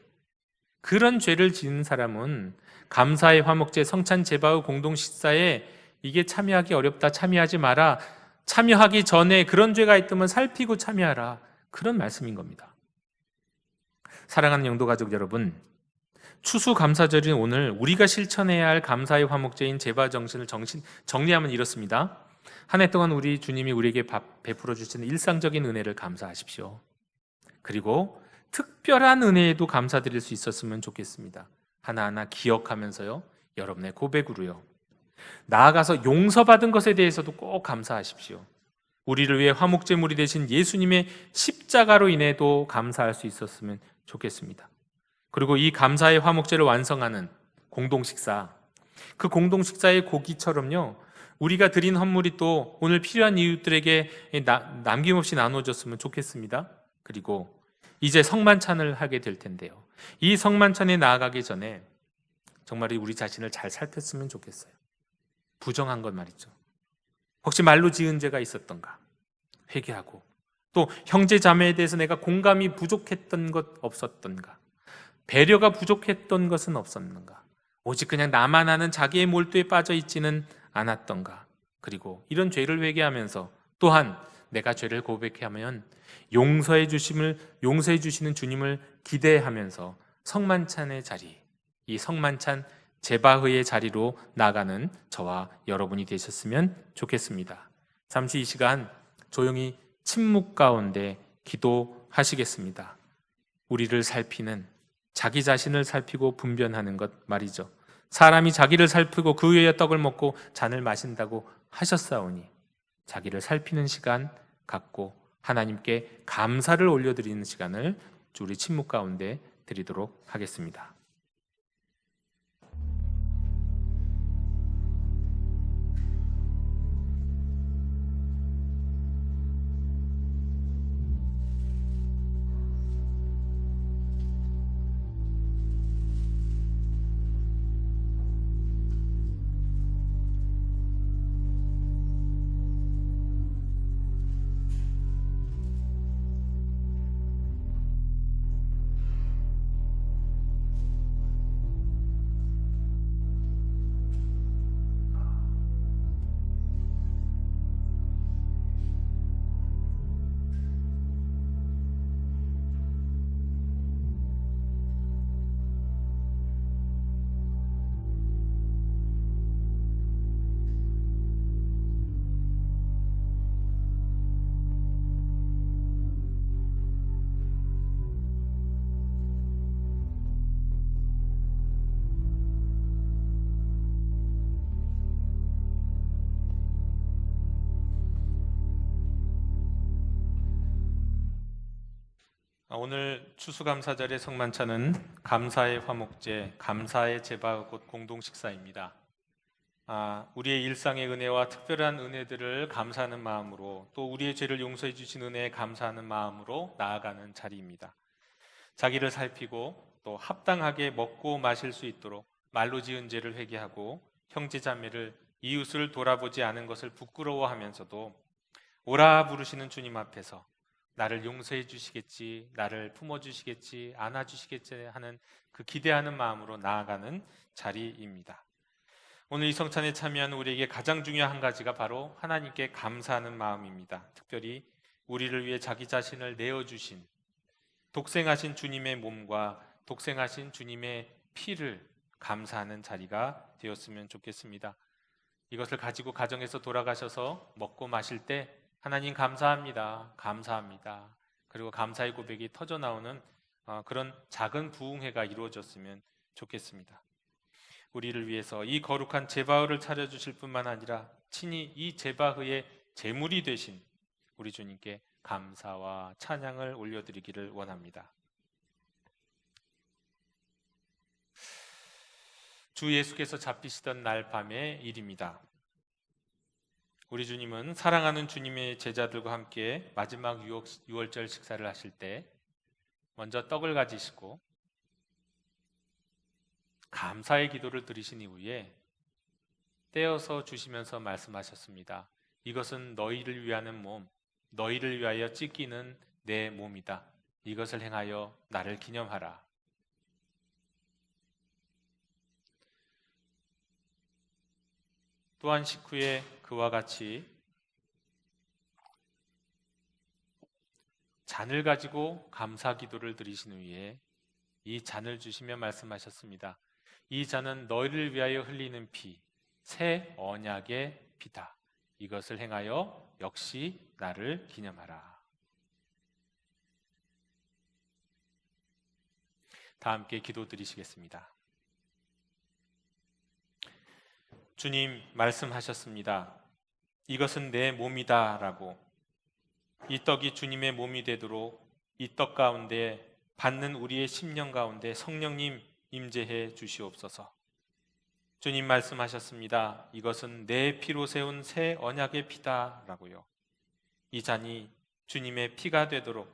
그런 죄를 지은 사람은 감사의 화목제, 성찬 제바의 공동 식사에 이게 참여하기 어렵다, 참여하지 마라, 참여하기 전에 그런 죄가 있다면 살피고 참여하라, 그런 말씀인 겁니다. 사랑하는 영도 가족 여러분, 추수감사절인 오늘 우리가 실천해야 할 감사의 화목제인 제바 정신을 정리하면 이렇습니다. 한 해 동안 우리 주님이 우리에게 베풀어 주시는 일상적인 은혜를 감사하십시오. 그리고 특별한 은혜에도 감사드릴 수 있었으면 좋겠습니다. 하나하나 기억하면서요, 여러분의 고백으로요. 나아가서 용서받은 것에 대해서도 꼭 감사하십시오. 우리를 위해 화목제물이 되신 예수님의 십자가로 인해도 감사할 수 있었으면 좋겠습니다. 그리고 이 감사의 화목제를 완성하는 공동식사, 그 공동식사의 고기처럼요, 우리가 드린 헌물이 또 오늘 필요한 이웃들에게 남김없이 나눠줬으면 좋겠습니다. 그리고 이제 성만찬을 하게 될 텐데요, 이 성만찬에 나아가기 전에 정말 우리 자신을 잘 살폈으면 좋겠어요. 부정한 것 말이죠. 혹시 말로 지은 죄가 있었던가 회개하고, 또 형제 자매에 대해서 내가 공감이 부족했던 것 없었던가, 배려가 부족했던 것은 없었는가, 오직 그냥 나만 아는 자기의 몰두에 빠져 있지는 않았던가. 그리고 이런 죄를 회개하면서 또한 내가 죄를 고백하면 용서해 주시는 주님을 기대하면서 성만찬의 자리, 이 성만찬 제바흐의 자리로 나가는 저와 여러분이 되셨으면 좋겠습니다. 잠시 이 시간 조용히 침묵 가운데 기도하시겠습니다. 우리를 살피는, 자기 자신을 살피고 분별하는 것 말이죠. 사람이 자기를 살피고 그 위에 떡을 먹고 잔을 마신다고 하셨사오니 자기를 살피는 시간 갖고 하나님께 감사를 올려드리는 시간을 우리 침묵 가운데 드리도록 하겠습니다. 오늘 추수감사절의 성만찬은 감사의 화목제, 감사의 제바 곧 공동식사입니다. 우리의 일상의 은혜와 특별한 은혜들을 감사하는 마음으로, 또 우리의 죄를 용서해 주신 은혜에 감사하는 마음으로 나아가는 자리입니다. 자기를 살피고 또 합당하게 먹고 마실 수 있도록 말로 지은 죄를 회개하고 형제자매를, 이웃을 돌아보지 않은 것을 부끄러워하면서도 오라 부르시는 주님 앞에서 나를 용서해 주시겠지, 나를 품어주시겠지, 안아주시겠지 하는 그 기대하는 마음으로 나아가는 자리입니다. 오늘 이 성찬에 참여한 우리에게 가장 중요한 한 가지가 바로 하나님께 감사하는 마음입니다. 특별히 우리를 위해 자기 자신을 내어주신, 독생하신 주님의 몸과 독생하신 주님의 피를 감사하는 자리가 되었으면 좋겠습니다. 이것을 가지고 가정에서 돌아가셔서 먹고 마실 때 하나님 감사합니다, 감사합니다, 그리고 감사의 고백이 터져나오는 그런 작은 부흥회가 이루어졌으면 좋겠습니다. 우리를 위해서 이 거룩한 제바흐를 차려주실 뿐만 아니라 친히 이 제바흐의 제물이 되신 우리 주님께 감사와 찬양을 올려드리기를 원합니다. 주 예수께서 잡히시던 날 밤의 일입니다. 우리 주님은 사랑하는 주님의 제자들과 함께 마지막 유월절 식사를 하실 때 먼저 떡을 가지시고 감사의 기도를 드리신 이후에 떼어서 주시면서 말씀하셨습니다. 이것은 너희를 위하는 몸, 너희를 위하여 찢기는 내 몸이다. 이것을 행하여 나를 기념하라. 또한 식후에 그와 같이 잔을 가지고 감사 기도를 드리신 후에 이 잔을 주시며 말씀하셨습니다. 이 잔은 너희를 위하여 흘리는 피, 새 언약의 피다. 이것을 행하여 역시 나를 기념하라. 다 함께 기도 드리시겠습니다. 주님 말씀하셨습니다. 이것은 내 몸이다 라고. 이 떡이 주님의 몸이 되도록 이 떡 가운데 받는 우리의 심령 가운데 성령님 임재해 주시옵소서. 주님 말씀하셨습니다. 이것은 내 피로 세운 새 언약의 피다 라고요. 이 잔이 주님의 피가 되도록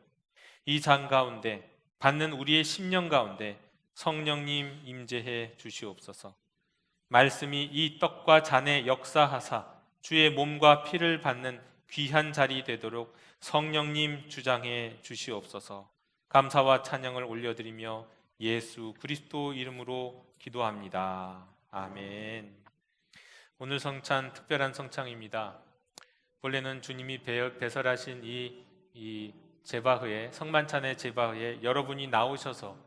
이 잔 가운데 받는 우리의 심령 가운데 성령님 임재해 주시옵소서. 말씀이 이 떡과 잔에 역사하사 주의 몸과 피를 받는 귀한 자리 되도록 성령님 주장해 주시옵소서. 감사와 찬양을 올려드리며 예수 그리스도 이름으로 기도합니다. 아멘. 오늘 성찬 특별한 성찬입니다. 원래는 주님이 배설하신 이 제바흐에, 성만찬의 제바흐에 여러분이 나오셔서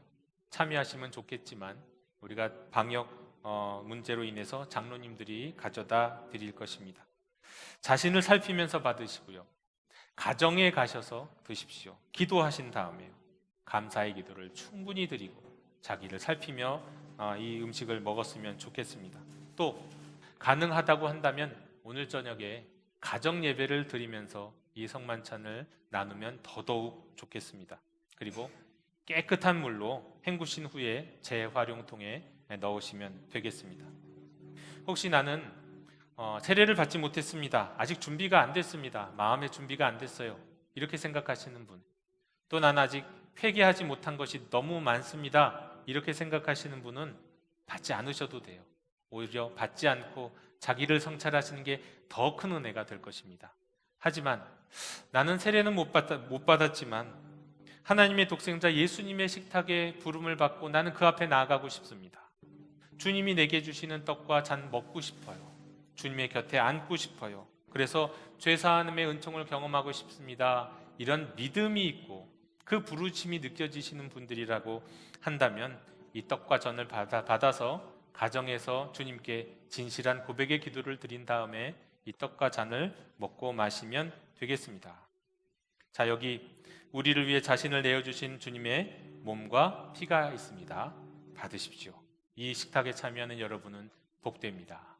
참여하시면 좋겠지만 우리가 방역 문제로 인해서 장로님들이 가져다 드릴 것입니다. 자신을 살피면서 받으시고요. 가정에 가셔서 드십시오. 기도하신 다음에요. 감사의 기도를 충분히 드리고 자기를 살피며 이 음식을 먹었으면 좋겠습니다. 또 가능하다고 한다면 오늘 저녁에 가정 예배를 드리면서 이 이 성만찬을 나누면 더더욱 좋겠습니다. 그리고 깨끗한 물로 헹구신 후에 재활용통에 넣으시면 되겠습니다. 혹시 나는 세례를 받지 못했습니다. 아직 준비가 안 됐습니다. 마음의 준비가 안 됐어요. 이렇게 생각하시는 분, 또 난 아직 회개하지 못한 것이 너무 많습니다. 이렇게 생각하시는 분은 받지 않으셔도 돼요. 오히려 받지 않고 자기를 성찰하시는 게 더 큰 은혜가 될 것입니다. 하지만 나는 세례는 못 받았지만 하나님의 독생자 예수님의 식탁에 부름을 받고 나는 그 앞에 나아가고 싶습니다. 주님이 내게 주시는 떡과 잔 먹고 싶어요. 주님의 곁에 앉고 싶어요. 그래서 죄사함의 은총을 경험하고 싶습니다. 이런 믿음이 있고 그 부르심이 느껴지시는 분들이라고 한다면 이 떡과 전을 받아서 가정에서 주님께 진실한 고백의 기도를 드린 다음에 이 떡과 잔을 먹고 마시면 되겠습니다. 자, 여기 우리를 위해 자신을 내어주신 주님의 몸과 피가 있습니다. 받으십시오. 이 식탁에 참여하는 여러분은 복됩니다.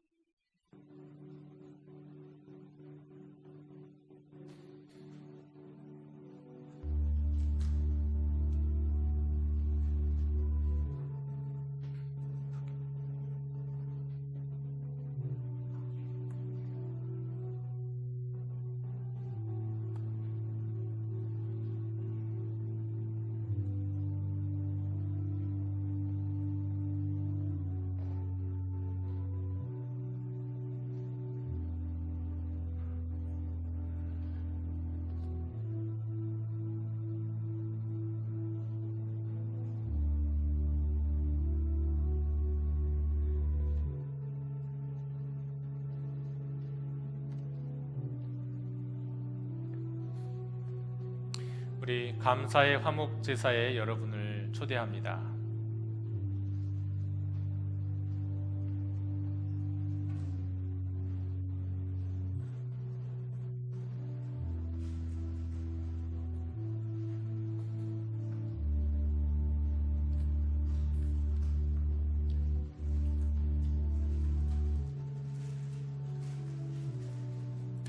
우리 감사의 화목 제사에 여러분을 초대합니다.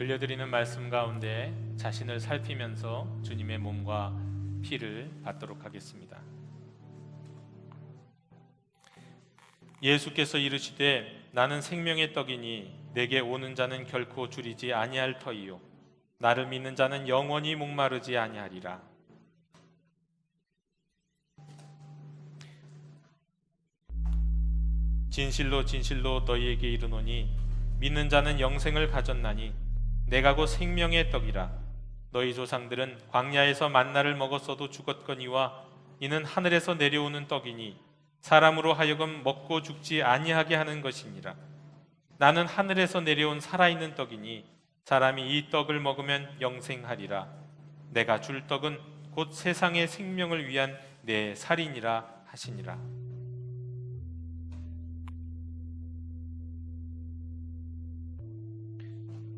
들려드리는 말씀 가운데 자신을 살피면서 주님의 몸과 피를 받도록 하겠습니다. 예수께서 이르시되 나는 생명의 떡이니 내게 오는 자는 결코 줄이지 아니할 터이요 나를 믿는 자는 영원히 목마르지 아니하리라. 진실로 진실로 너희에게 이르노니 믿는 자는 영생을 가졌나니 내가 곧 생명의 떡이라. 너희 조상들은 광야에서 만나를 먹었어도 죽었거니와 이는 하늘에서 내려오는 떡이니 사람으로 하여금 먹고 죽지 아니하게 하는 것이니라. 나는 하늘에서 내려온 살아있는 떡이니 사람이 이 떡을 먹으면 영생하리라. 내가 줄 떡은 곧 세상의 생명을 위한 내 살이니라 하시니라.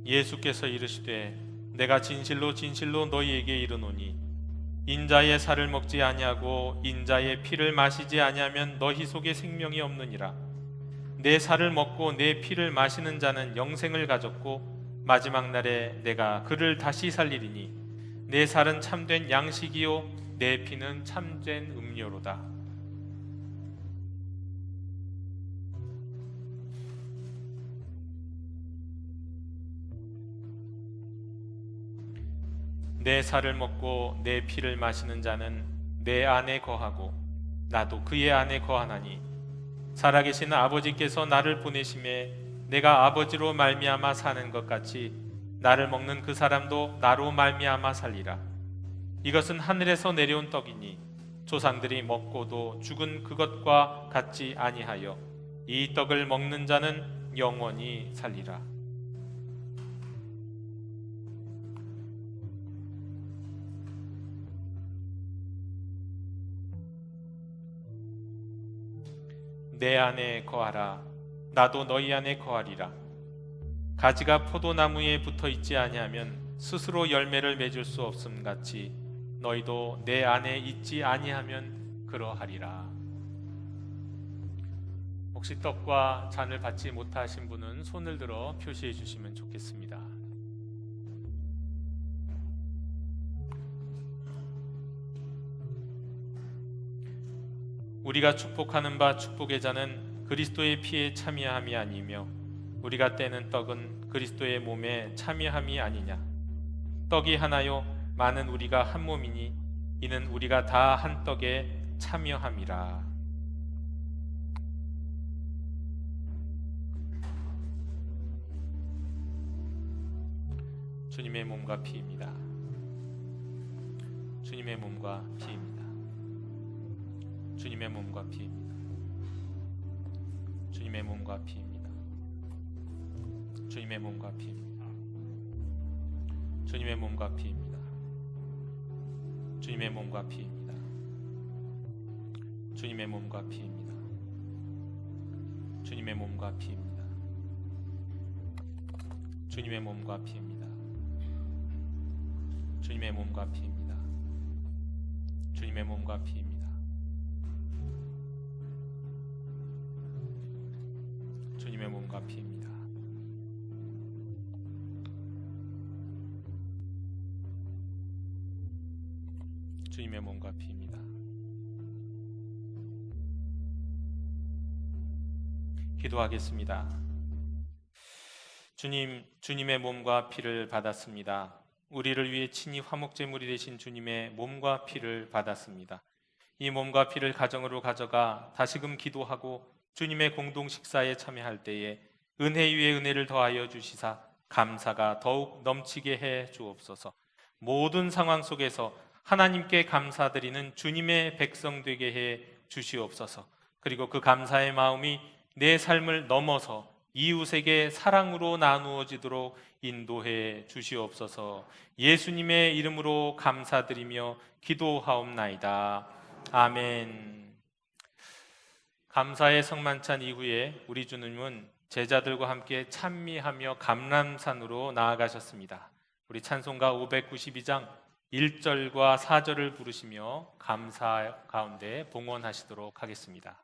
예수께서 이르시되 내가 진실로 진실로 너희에게 이르노니 인자의 살을 먹지 아니하고 인자의 피를 마시지 아니하면 너희 속에 생명이 없느니라. 내 살을 먹고 내 피를 마시는 자는 영생을 가졌고 마지막 날에 내가 그를 다시 살리리니 내 살은 참된 양식이요 내 피는 참된 음료로다. 내 살을 먹고 내 피를 마시는 자는 내 안에 거하고 나도 그의 안에 거하나니 살아계신 아버지께서 나를 보내심에 내가 아버지로 말미암아 사는 것 같이 나를 먹는 그 사람도 나로 말미암아 살리라. 이것은 하늘에서 내려온 떡이니 조상들이 먹고도 죽은 그것과 같지 아니하여 이 떡을 먹는 자는 영원히 살리라. 내 안에 거하라. 나도 너희 안에 거하리라. 가지가 포도나무에 붙어 있지 아니하면 스스로 열매를 맺을 수 없음 같이 너희도 내 안에 있지 아니하면 그러하리라. 혹시 떡과 잔을 받지 못하신 분은 손을 들어 표시해 주시면 좋겠습니다. 우리가 축복하는 바 축복의 잔은 그리스도의 피에 참여함이 아니며 우리가 떼는 떡은 그리스도의 몸에 참여함이 아니냐. 떡이 하나요 많은 우리가 한 몸이니 이는 우리가 다 한 떡에 참여함이라. 주님의 몸과 피입니다. 주님의 몸과 피입니다. 주님의 몸과 피입니다. 주님의 몸과 피입니다. 주님의 몸과 피입니다. 주님의 몸과 피입니다. 주님의 몸과 피입니다. 주님의 몸과 피입니다. 주님의 몸과 피입니다. 주님의 몸과 피입니다. 주님의 몸과 피입니다. 주님의 몸과 피입니다. 주님의 몸과 피입니다. 주님의 몸과 피입니다. 기도하겠습니다. 주님, 주님의 몸과 피를 받았습니다. 우리를 위해 친히 화목제물이 되신 주님의 몸과 피를 받았습니다. 이 몸과 피를 가정으로 가져가 다시금 기도하고 주님의 공동 식사에 참여할 때에 은혜 위에 은혜를 더하여 주시사 감사가 더욱 넘치게 해 주옵소서. 모든 상황 속에서 하나님께 감사드리는 주님의 백성 되게 해 주시옵소서. 그리고 그 감사의 마음이 내 삶을 넘어서 이웃에게 사랑으로 나누어지도록 인도해 주시옵소서. 예수님의 이름으로 감사드리며 기도하옵나이다. 아멘. 감사의 성만찬 이후에 우리 주님은 제자들과 함께 찬미하며 감람산으로 나아가셨습니다. 우리 찬송가 592장 1절과 4절을 부르시며 감사 가운데 봉헌하시도록 하겠습니다.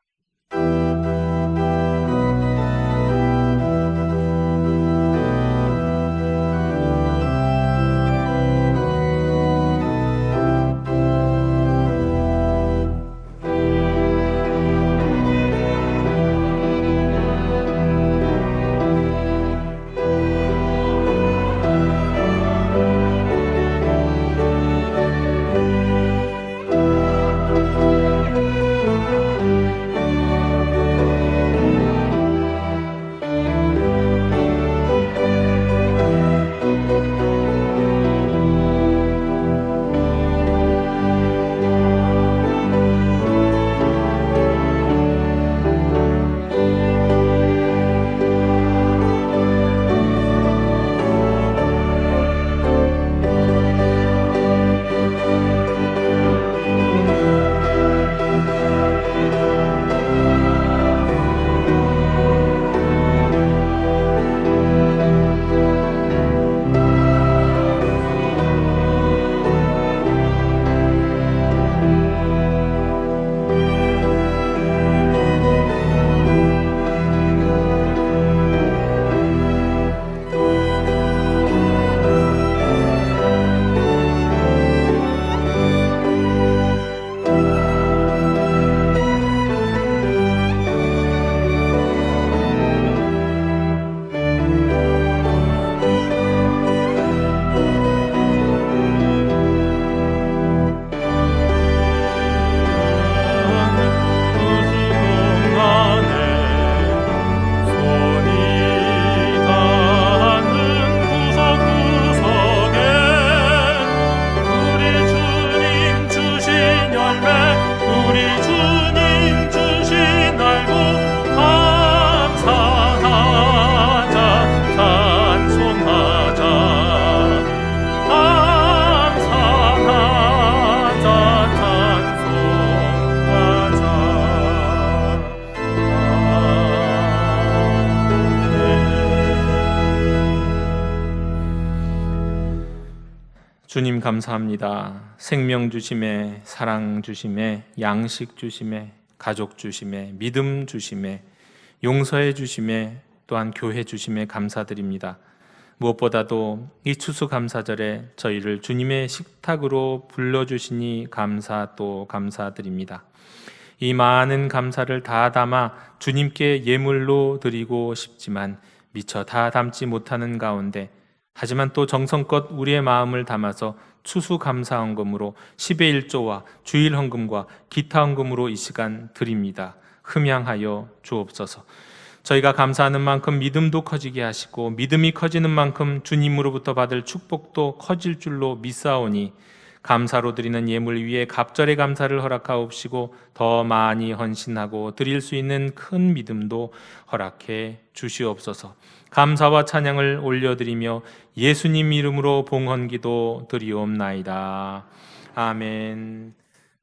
주님 감사합니다. 생명 주심에, 사랑 주심에, 양식 주심에, 가족 주심에, 믿음 주심에, 용서해 주심에, 또한 교회 주심에 감사드립니다. 무엇보다도 이 추수감사절에 저희를 주님의 식탁으로 불러주시니 감사 또 감사드립니다. 이 많은 감사를 다 담아 주님께 예물로 드리고 싶지만 미처 다 담지 못하는 가운데, 하지만 또 정성껏 우리의 마음을 담아서 추수감사헌금으로 10의 1조와 주일 헌금과 기타 헌금으로 이 시간 드립니다. 흠양하여 주옵소서. 저희가 감사하는 만큼 믿음도 커지게 하시고, 믿음이 커지는 만큼 주님으로부터 받을 축복도 커질 줄로 믿사오니, 감사로 드리는 예물 위에 갑절의 감사를 허락하옵시고 더 많이 헌신하고 드릴 수 있는 큰 믿음도 허락해 주시옵소서. 감사와 찬양을 올려드리며 예수님 이름으로 봉헌기도 드리옵나이다. 아멘.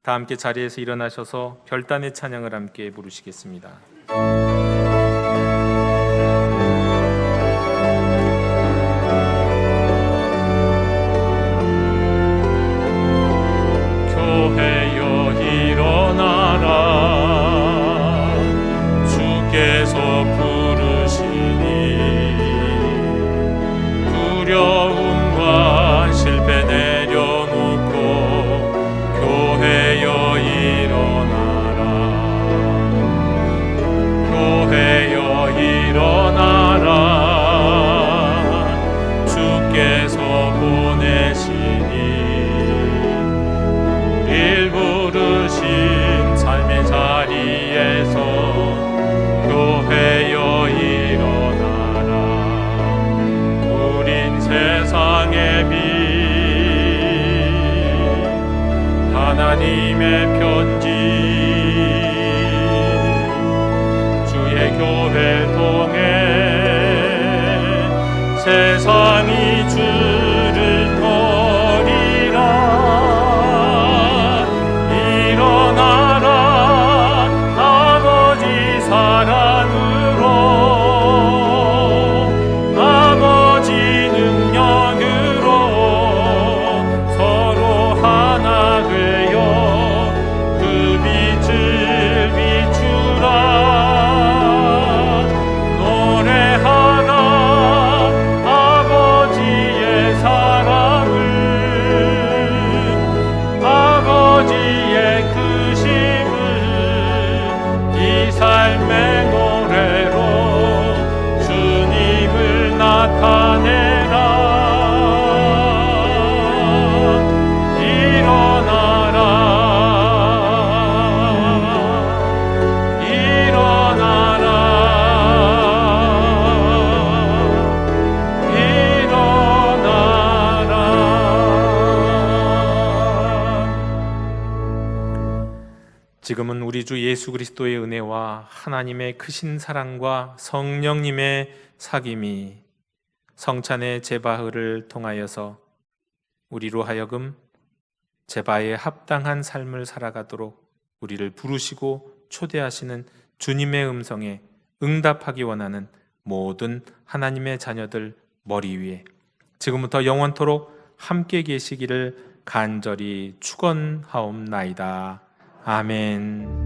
다 함께 자리에서 일어나셔서 별단의 찬양을 함께 부르시겠습니다. 교회여 일어나라, 주께서 부르시니 두려움과 실패 내려놓고 교회여 일어나라, 교회여 일어나라, 주께서 보내시니 일 부르신 삶의 자리에서 교회여 일어나라. 우린 세상의 빛, 하나님의 편지, 주의 교회를 통해 세상이 주를 버리라. 일어나라, 아버지 사랑으로, 아버지 능력으로 서로 하나 되어 그 빛을 비추라. 노래하라, 아버지의 사랑을, 아버지의 크심을 이 삶의 노래로 주님을 나타내라. 일어나라, 일어나라, 일어나라. 지금은 우리 주 예수 그리스도의 은혜와 하나님의 크신 사랑과 성령님의 사귐이 성찬의 제바흐를 통하여서 우리로 하여금 제바에 합당한 삶을 살아가도록 우리를 부르시고 초대하시는 주님의 음성에 응답하기 원하는 모든 하나님의 자녀들 머리 위에 지금부터 영원토록 함께 계시기를 간절히 축원하옵나이다. 아멘.